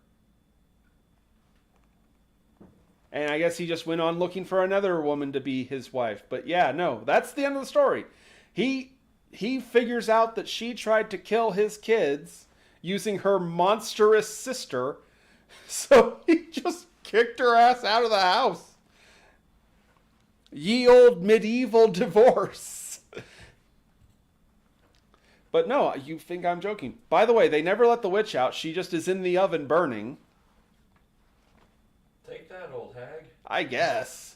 And I guess he just went on looking for another woman to be his wife. But yeah, no, that's the end of the story. He figures out that she tried to kill his kids using her monstrous sister. So he just kicked her ass out of the house. Ye old medieval divorce. But no, you think I'm joking. By the way, they never let the witch out. She just is in the oven burning. Take that, old hag. I guess.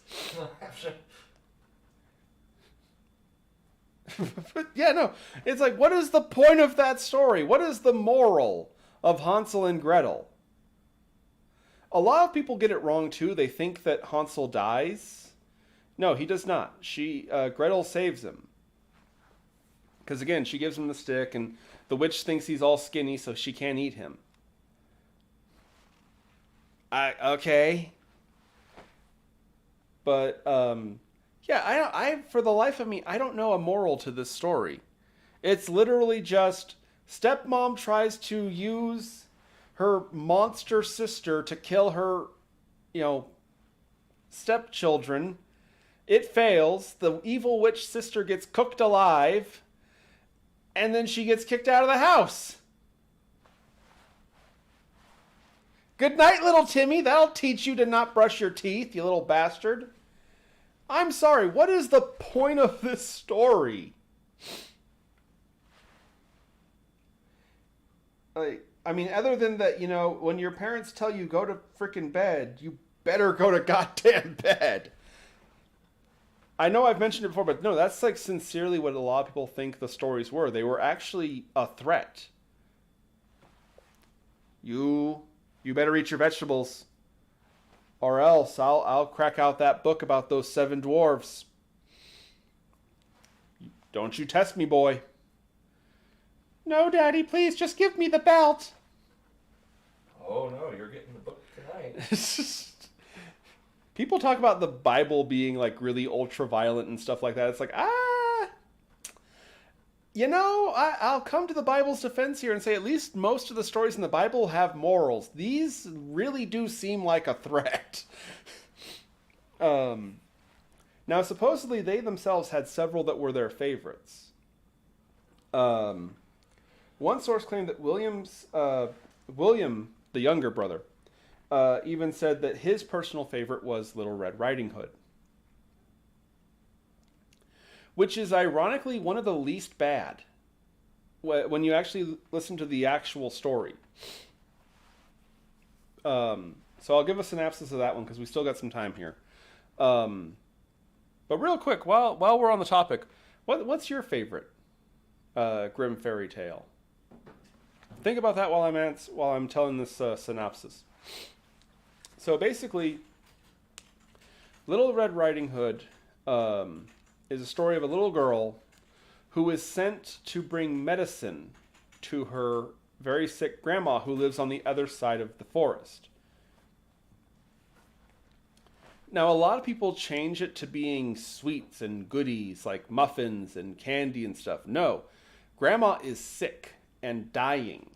But yeah, no. It's like, what is the point of that story? What is the moral of Hansel and Gretel? A lot of people get it wrong too. They think that Hansel dies. No, he does not. Gretel saves him. Because again, she gives him the stick, and the witch thinks he's all skinny, so she can't eat him. Okay. But yeah, I for the life of me, I don't know a moral to this story. It's literally just stepmom tries to use her monster sister to kill her, stepchildren. It fails. The evil witch sister gets cooked alive. And then she gets kicked out of the house. Good night, little Timmy. That'll teach you to not brush your teeth, you little bastard. I'm sorry, what is the point of this story? Other than that, when your parents tell you go to frickin' bed, you better go to goddamn bed. I know I've mentioned it before, but no, that's like sincerely what a lot of people think the stories were. They were actually a threat. You better eat your vegetables, or else I'll crack out that book about those 7 dwarves. Don't you test me, boy. No, Daddy, please just give me the belt. Oh no, you're getting the book tonight. People talk about the Bible being like really ultra violent and stuff like that. It's like, I'll come to the Bible's defense here and say at least most of the stories in the Bible have morals. These really do seem like a threat. Now, supposedly they themselves had several that were their favorites. One source claimed that William, the younger brother, even said that his personal favorite was Little Red Riding Hood. Which is ironically one of the least bad when you actually listen to the actual story. So I'll give a synopsis of that one because we still got some time here. But real quick, while we're on the topic, what's your favorite Grimm fairy tale? Think about that while I'm telling this synopsis. So basically, Little Red Riding Hood is a story of a little girl who is sent to bring medicine to her very sick grandma who lives on the other side of the forest. Now, a lot of people change it to being sweets and goodies like muffins and candy and stuff. No, grandma is sick and dying.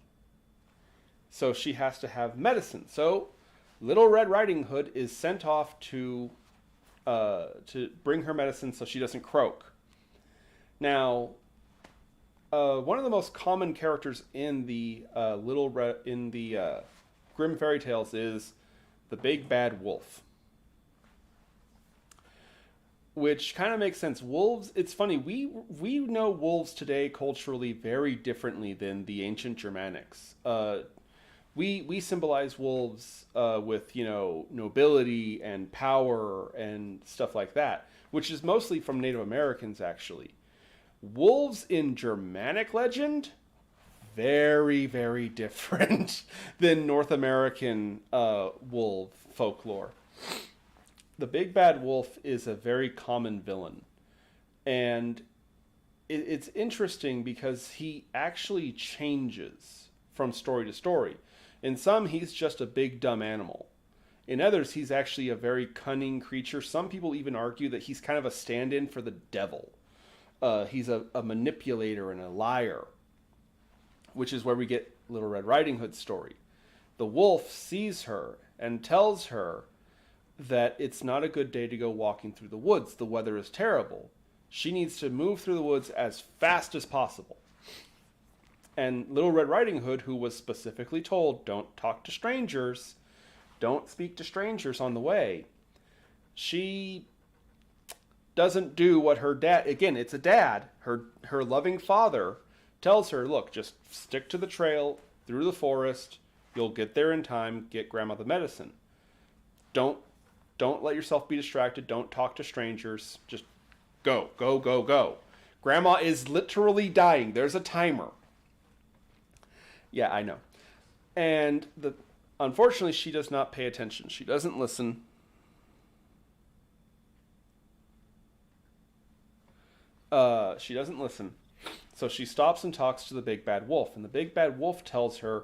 So she has to have medicine. So Little Red Riding Hood is sent off to bring her medicine so she doesn't croak. Now, one of the most common characters in the Grimm fairy tales is the big bad wolf, which kind of makes sense. Wolves. It's funny. We know wolves today culturally very differently than the ancient Germanics. We symbolize wolves with, nobility and power and stuff like that, which is mostly from Native Americans, actually. Wolves in Germanic legend, very, very different than North American wolf folklore. The big bad wolf is a very common villain. And it's interesting because he actually changes from story to story. In some, he's just a big, dumb animal. In others, he's actually a very cunning creature. Some people even argue that he's kind of a stand-in for the devil. He's a manipulator and a liar, which is where we get Little Red Riding Hood's story. The wolf sees her and tells her that it's not a good day to go walking through the woods. The weather is terrible. She needs to move through the woods as fast as possible. And Little Red Riding Hood, who was specifically told, don't talk to strangers, don't speak to strangers on the way, she doesn't do what her dad, again, it's a dad, her loving father, tells her, look, just stick to the trail through the forest. You'll get there in time. Get Grandma the medicine. Don't let yourself be distracted. Don't talk to strangers. Just go, go, go, go. Grandma is literally dying. There's a timer. Yeah, I know. And unfortunately, she does not pay attention. She doesn't listen. She doesn't listen. So she stops and talks to the big bad wolf. And the big bad wolf tells her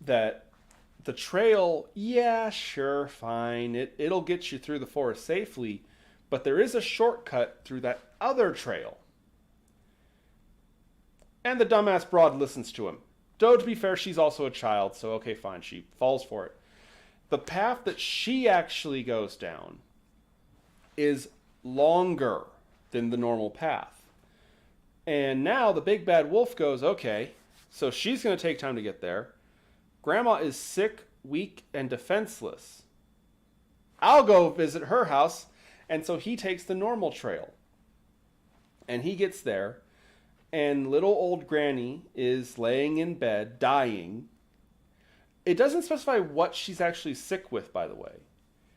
that the trail, yeah, sure, fine. It'll get you through the forest safely. But there is a shortcut through that other trail. And the dumbass broad listens to him. Though, to be fair, she's also a child, so okay, fine, she falls for it. The path that she actually goes down is longer than the normal path. And now the big bad wolf goes, okay, so she's going to take time to get there. Grandma is sick, weak, and defenseless. I'll go visit her house. And so he takes the normal trail. And he gets there. And little old Granny is laying in bed, dying. It doesn't specify what she's actually sick with, by the way.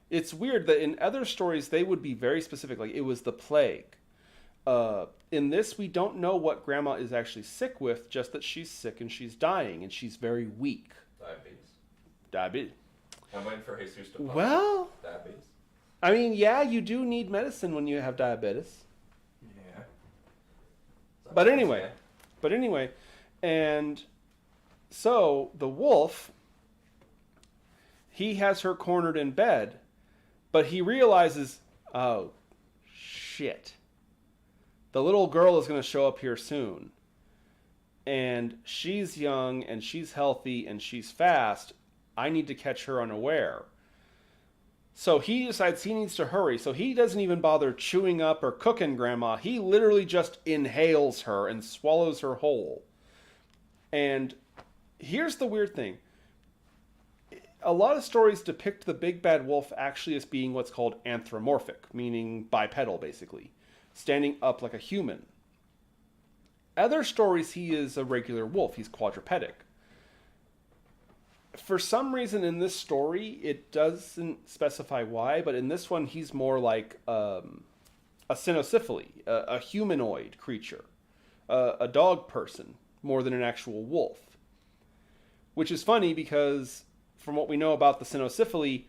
It's weird that in other stories, they would be very specific. Like, it was the plague. In this, we don't know what Grandma is actually sick with, just that she's sick and she's dying, and she's very weak. Diabetes. I'm waiting for Jesus to pop. Well, Diabetes. I mean, yeah, you do need medicine when you have diabetes. Yeah. But anyway, and so the wolf, he has her cornered in bed, but he realizes, oh, shit. The little girl is going to show up here soon. And she's young, and she's healthy, and she's fast. I need to catch her unaware. So he decides he needs to hurry. So he doesn't even bother chewing up or cooking Grandma. He literally just inhales her and swallows her whole. And here's the weird thing. A lot of stories depict the big bad wolf actually as being what's called anthropomorphic, meaning bipedal, basically. Standing up like a human. Other stories, he is a regular wolf. He's quadrupedic. For some reason in this story, it doesn't specify why, but in this one, he's more like a cynocephaly, a humanoid creature, a dog person, more than an actual wolf. Which is funny because, from what we know about the cynocephaly,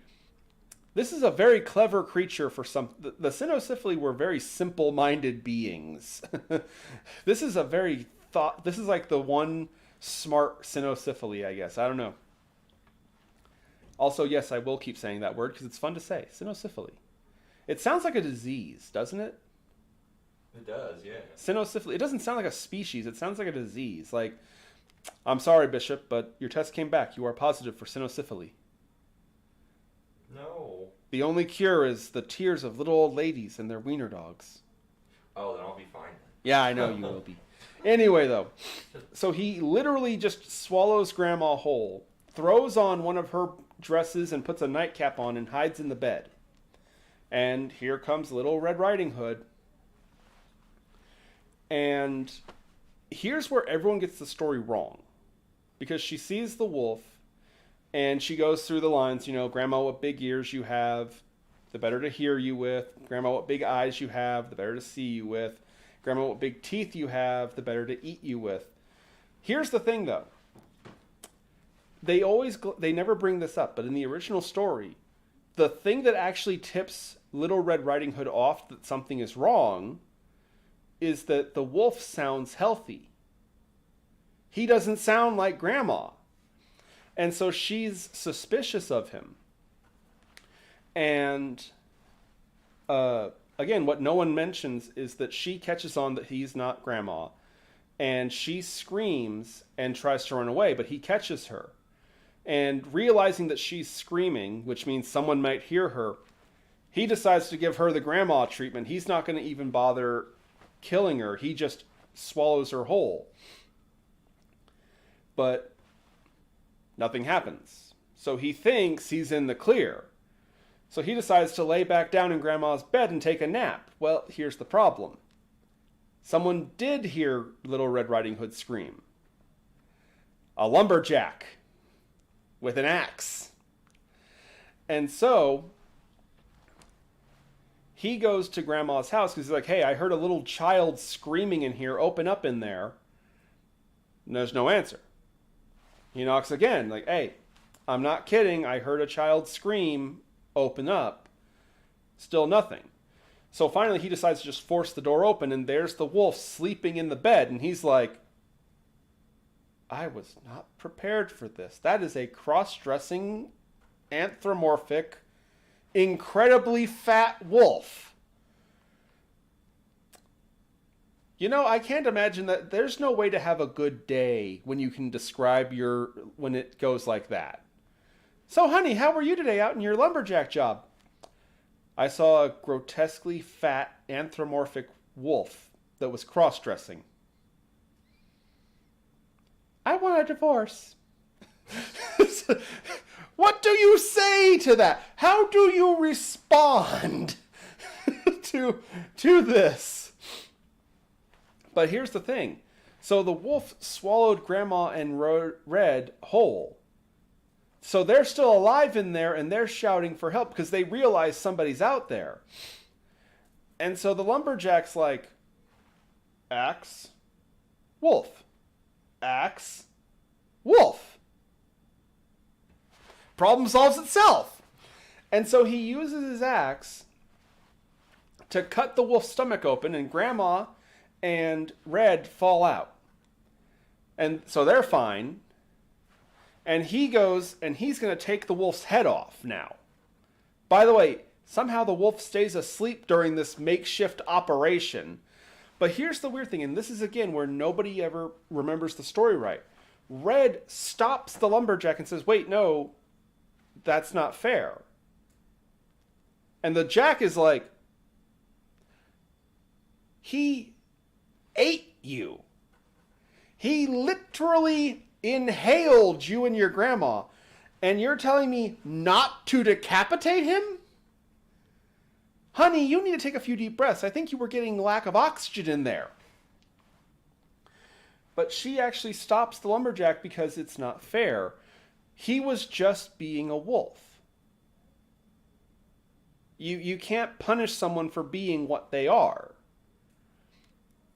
this is a very clever creature for some... The cynocephaly were very simple-minded beings. This is This is like the one smart cynocephaly, I guess. I don't know. Also, yes, I will keep saying that word because it's fun to say. Cynocephaly. It sounds like a disease, doesn't it? It does, yeah. Cynocephaly. It doesn't sound like a species. It sounds like a disease. Like, I'm sorry, Bishop, but your test came back. You are positive for cynocephaly. No. The only cure is the tears of little old ladies and their wiener dogs. Oh, then I'll be fine. Yeah, I know you will be. Anyway, though, so he literally just swallows Grandma whole, throws on one of her dresses and puts a nightcap on and hides in the bed. And here comes Little Red Riding Hood. And here's where everyone gets the story wrong. Because she sees the wolf, and she goes through the lines, you know, Grandma, what big ears you have, the better to hear you with. Grandma, what big eyes you have, the better to see you with. Grandma, what big teeth you have, the better to eat you with. Here's the thing, though. They never bring this up, but in the original story, the thing that actually tips Little Red Riding Hood off that something is wrong is that the wolf sounds healthy. He doesn't sound like Grandma. And so she's suspicious of him. And again, what no one mentions is that she catches on that he's not Grandma. And she screams and tries to run away, but he catches her. And realizing that she's screaming, which means someone might hear her, he decides to give her the Grandma treatment. He's not going to even bother killing her. He just swallows her whole. But nothing happens. So he thinks he's in the clear. So he decides to lay back down in Grandma's bed and take a nap. Well, here's the problem. someone did hear Little Red Riding Hood scream. A lumberjack with an axe. And so he goes to Grandma's house because he's like, hey, I heard a little child screaming in here. Open up in there. And there's no answer. He knocks again, like, hey, I'm not kidding. I heard a child scream. Open up. Still nothing. So finally he decides to just force the door open, and there's the wolf sleeping in the bed. And he's like, I was not prepared for this. That is a cross-dressing, anthropomorphic, incredibly fat wolf. You know, I can't imagine that. There's no way to have a good day when you can describe when it goes like that. So, honey, how were you today out in your lumberjack job? I saw a grotesquely fat, anthropomorphic wolf that was cross-dressing. I want a divorce. What do you say to that? How do you respond to this? But here's the thing. So the wolf swallowed Grandma and Red whole. So they're still alive in there, and they're shouting for help because they realize somebody's out there. And so the lumberjack's like, axe, wolf. Axe, wolf. Problem solves itself. And so he uses his axe to cut the wolf's stomach open, and Grandma and Red fall out. And so they're fine. And he goes and he's going to take the wolf's head off now. By the way, somehow the wolf stays asleep during this makeshift operation. But here's the weird thing, and this is again where nobody ever remembers the story right. Red stops the lumberjack and says, wait, no, that's not fair. And the jack is like, he ate you. He literally inhaled you and your grandma. And you're telling me not to decapitate him? Honey, you need to take a few deep breaths. I think you were getting lack of oxygen in there. But she actually stops the lumberjack because it's not fair. He was just being a wolf. You can't punish someone for being what they are.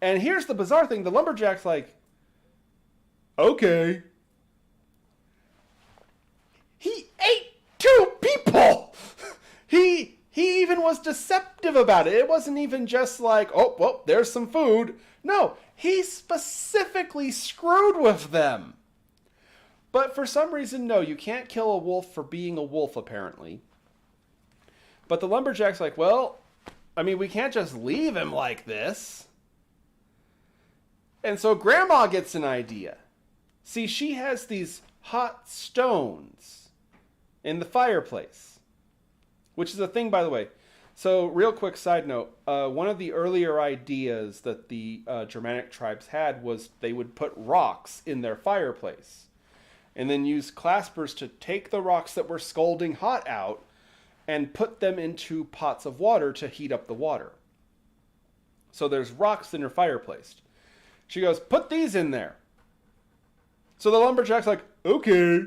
And here's the bizarre thing. The lumberjack's like, okay. He ate 2 people! He even was deceptive about it. It wasn't even just like, oh, well, there's some food. No, he specifically screwed with them. But for some reason, no, you can't kill a wolf for being a wolf, apparently. But the lumberjack's like, well, I mean, we can't just leave him like this. And so Grandma gets an idea. See, she has these hot stones in the fireplace, which is a thing, by the way. So, real quick side note, one of the earlier ideas that the Germanic tribes had was they would put rocks in their fireplace and then use claspers to take the rocks that were scalding hot out and put them into pots of water to heat up the water. So there's rocks in her fireplace. She goes, put these in there. So the lumberjack's like, okay.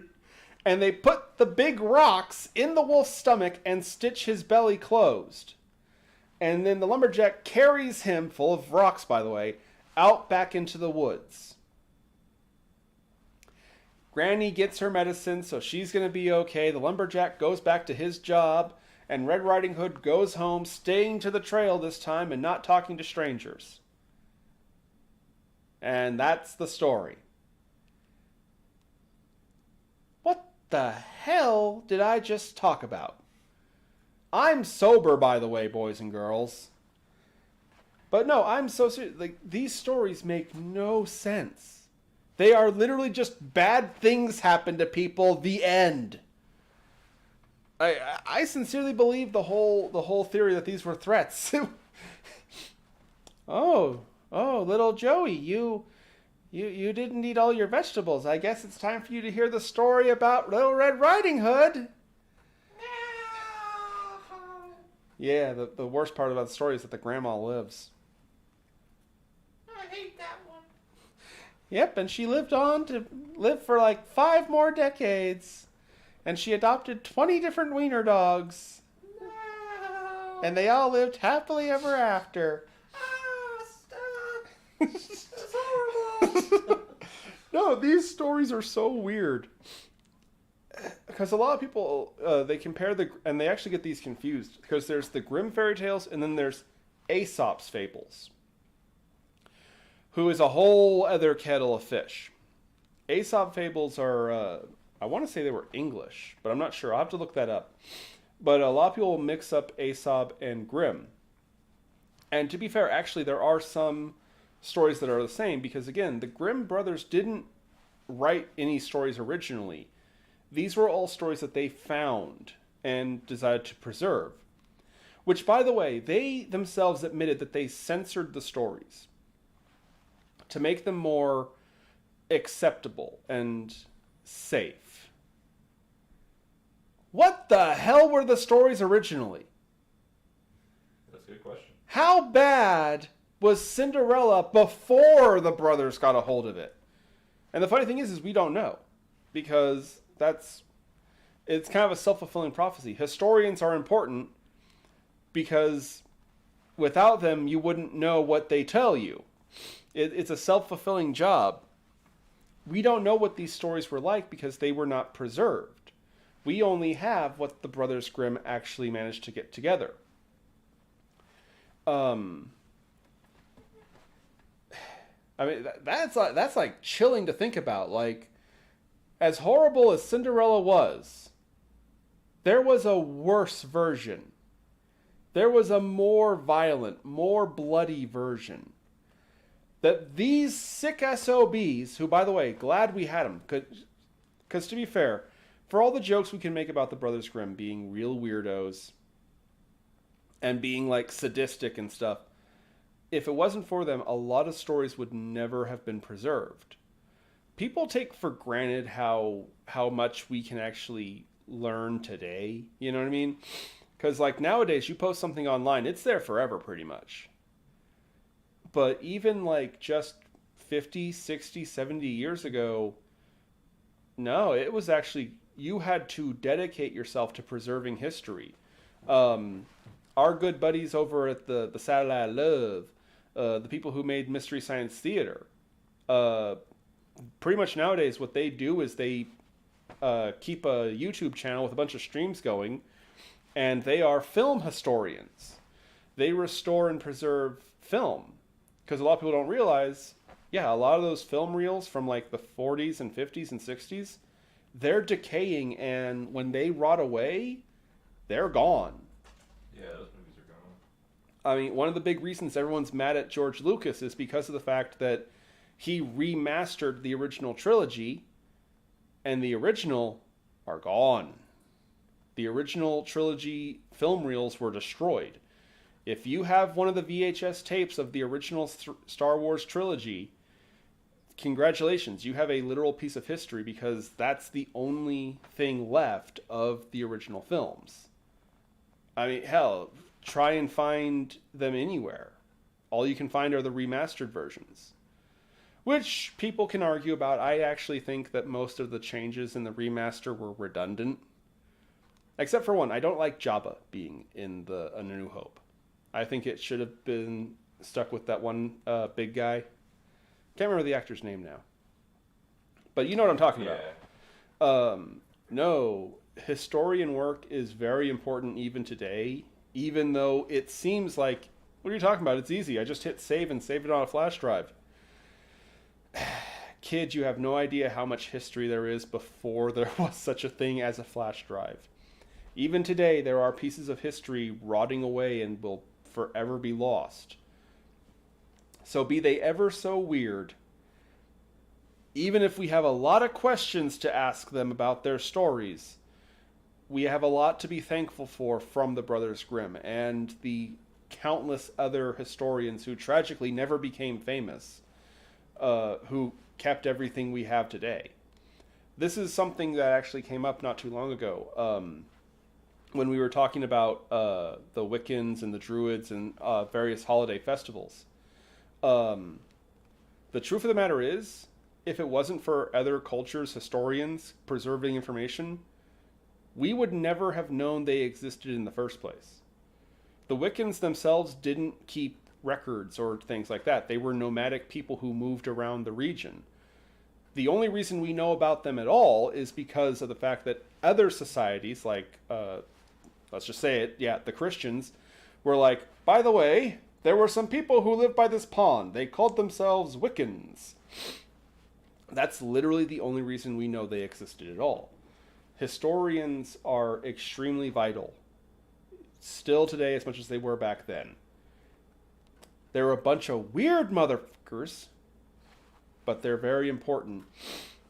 And they put the big rocks in the wolf's stomach and stitch his belly closed. And then the lumberjack carries him, full of rocks by the way, out back into the woods. Granny gets her medicine, so she's going to be okay. The lumberjack goes back to his job, and Red Riding Hood goes home, staying to the trail this time and not talking to strangers. And that's the story. What the hell did I just talk about? I'm sober, by the way, boys and girls. But no, I'm so serious. Like, these stories make no sense. They are literally just bad things happen to people. The end. I sincerely believe the whole theory that these were threats. Oh, little Joey, you didn't eat all your vegetables. I guess it's time for you to hear the story about Little Red Riding Hood. No. Yeah, the worst part about the story is that the grandma lives. I hate that one. Yep, and she lived on to live for like 5 more decades. And she adopted 20 different wiener dogs. No. And they all lived happily ever after. Stop. That's horrible. No, these stories are so weird. Because a lot of people, they compare and they actually get these confused. Because there's the Grimm fairy tales, and then there's Aesop's fables. Who is a whole other kettle of fish. Aesop fables are, I want to say they were English, but I'm not sure. I'll have to look that up. But a lot of people mix up Aesop and Grimm. And to be fair, actually, there are some stories that are the same, because again, the Grimm brothers didn't write any stories originally. These were all stories that they found and decided to preserve. Which, by the way, they themselves admitted that they censored the stories to make them more acceptable and safe. What the hell were the stories originally? That's a good question. How bad was Cinderella before the brothers got a hold of it? And the funny thing is we don't know. Because it's kind of a self-fulfilling prophecy. Historians are important because without them, you wouldn't know what they tell you. It's a self-fulfilling job. We don't know what these stories were like because they were not preserved. We only have what the Brothers Grimm actually managed to get together. I mean, that's like chilling to think about. Like, as horrible as Cinderella was, there was a worse version. There was a more violent, more bloody version. That these sick SOBs, who, by the way, glad we had them, because to be fair, for all the jokes we can make about the Brothers Grimm being real weirdos and being like sadistic and stuff, if it wasn't for them, a lot of stories would never have been preserved. People take for granted how much we can actually learn today. You know what I mean? Because like nowadays, you post something online, it's there forever pretty much. But even like just 50, 60, 70 years ago, no, it was actually, you had to dedicate yourself to preserving history. Our good buddies over at the Satellite Love, the people who made Mystery Science Theater, pretty much nowadays what they do is they keep a YouTube channel with a bunch of streams going, and they are film historians. They restore and preserve film. Because a lot of people don't realize, yeah, a lot of those film reels from like the 40s and 50s and 60s, they're decaying, and when they rot away, they're gone. Yeah, those movies are gone. I mean, one of the big reasons everyone's mad at George Lucas is because of the fact that he remastered the original trilogy, and the original are gone. The original trilogy film reels were destroyed. If you have one of the VHS tapes of the original Star Wars trilogy, congratulations, you have a literal piece of history because that's the only thing left of the original films. I mean, hell, try and find them anywhere. All you can find are the remastered versions. Which people can argue about. I actually think that most of the changes in the remaster were redundant. Except for one, I don't like Jabba being in A New Hope. I think it should have been stuck with that one big guy. Can't remember the actor's name now. But you know what I'm talking about. No, historian work is very important even today, even though it seems like, what are you talking about? It's easy. I just hit save and save it on a flash drive. Kid, you have no idea how much history there is before there was such a thing as a flash drive. Even today, there are pieces of history rotting away and will forever be lost. So be they ever so weird, even if we have a lot of questions to ask them about their stories, we have a lot to be thankful for from the Brothers Grimm and the countless other historians who tragically never became famous, who kept everything we have today. This is something that actually came up not too long ago. When we were talking about the Wiccans and the Druids and various holiday festivals. The truth of the matter is, if it wasn't for other cultures, historians preserving information, we would never have known they existed in the first place. The Wiccans themselves didn't keep records or things like that. They were nomadic people who moved around the region. The only reason we know about them at all is because of the fact that other societies, like, let's just say it, yeah, the Christians, were like, by the way, there were some people who lived by this pond. They called themselves Wiccans. That's literally the only reason we know they existed at all. Historians are extremely vital, still today as much as they were back then. They're a bunch of weird motherfuckers, but they're very important.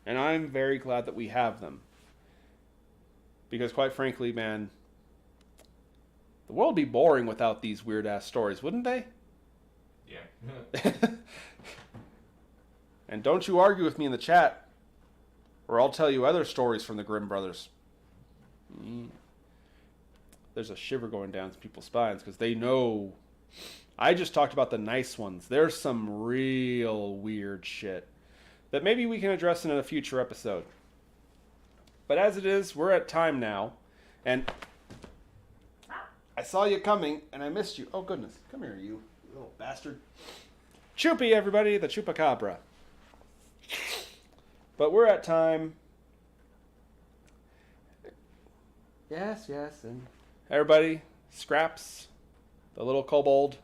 And I'm very glad that we have them. Because quite frankly, man, the world would be boring without these weird-ass stories, wouldn't they? Yeah. And don't you argue with me in the chat, or I'll tell you other stories from the Grimm brothers. There's a shiver going down people's spines because they know. I just talked about the nice ones. There's some real weird shit that maybe we can address in a future episode. But as it is, we're at time now, and I saw you coming, and I missed you. Oh, goodness. Come here, you little bastard. Choopy, everybody, the Chupacabra. But we're at time. Yes, and everybody, Scraps, the little kobold.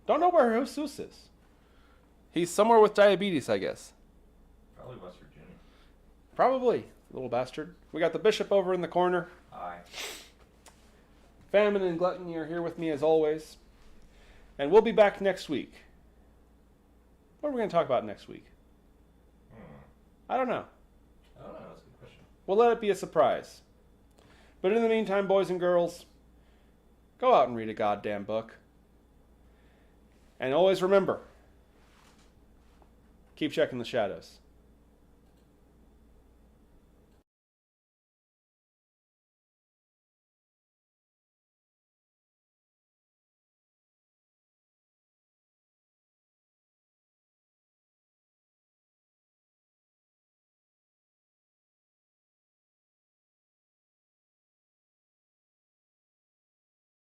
Don't know where Jesus is. He's somewhere with diabetes, I guess. Probably West Virginia. Probably, little bastard. We got the bishop over in the corner. Aye. Famine and Gluttony are here with me as always. And we'll be back next week. What are we going to talk about next week? I don't know. I don't know. That's a good question. We'll let it be a surprise. But in the meantime, boys and girls, go out and read a goddamn book. And always remember, keep checking the shadows.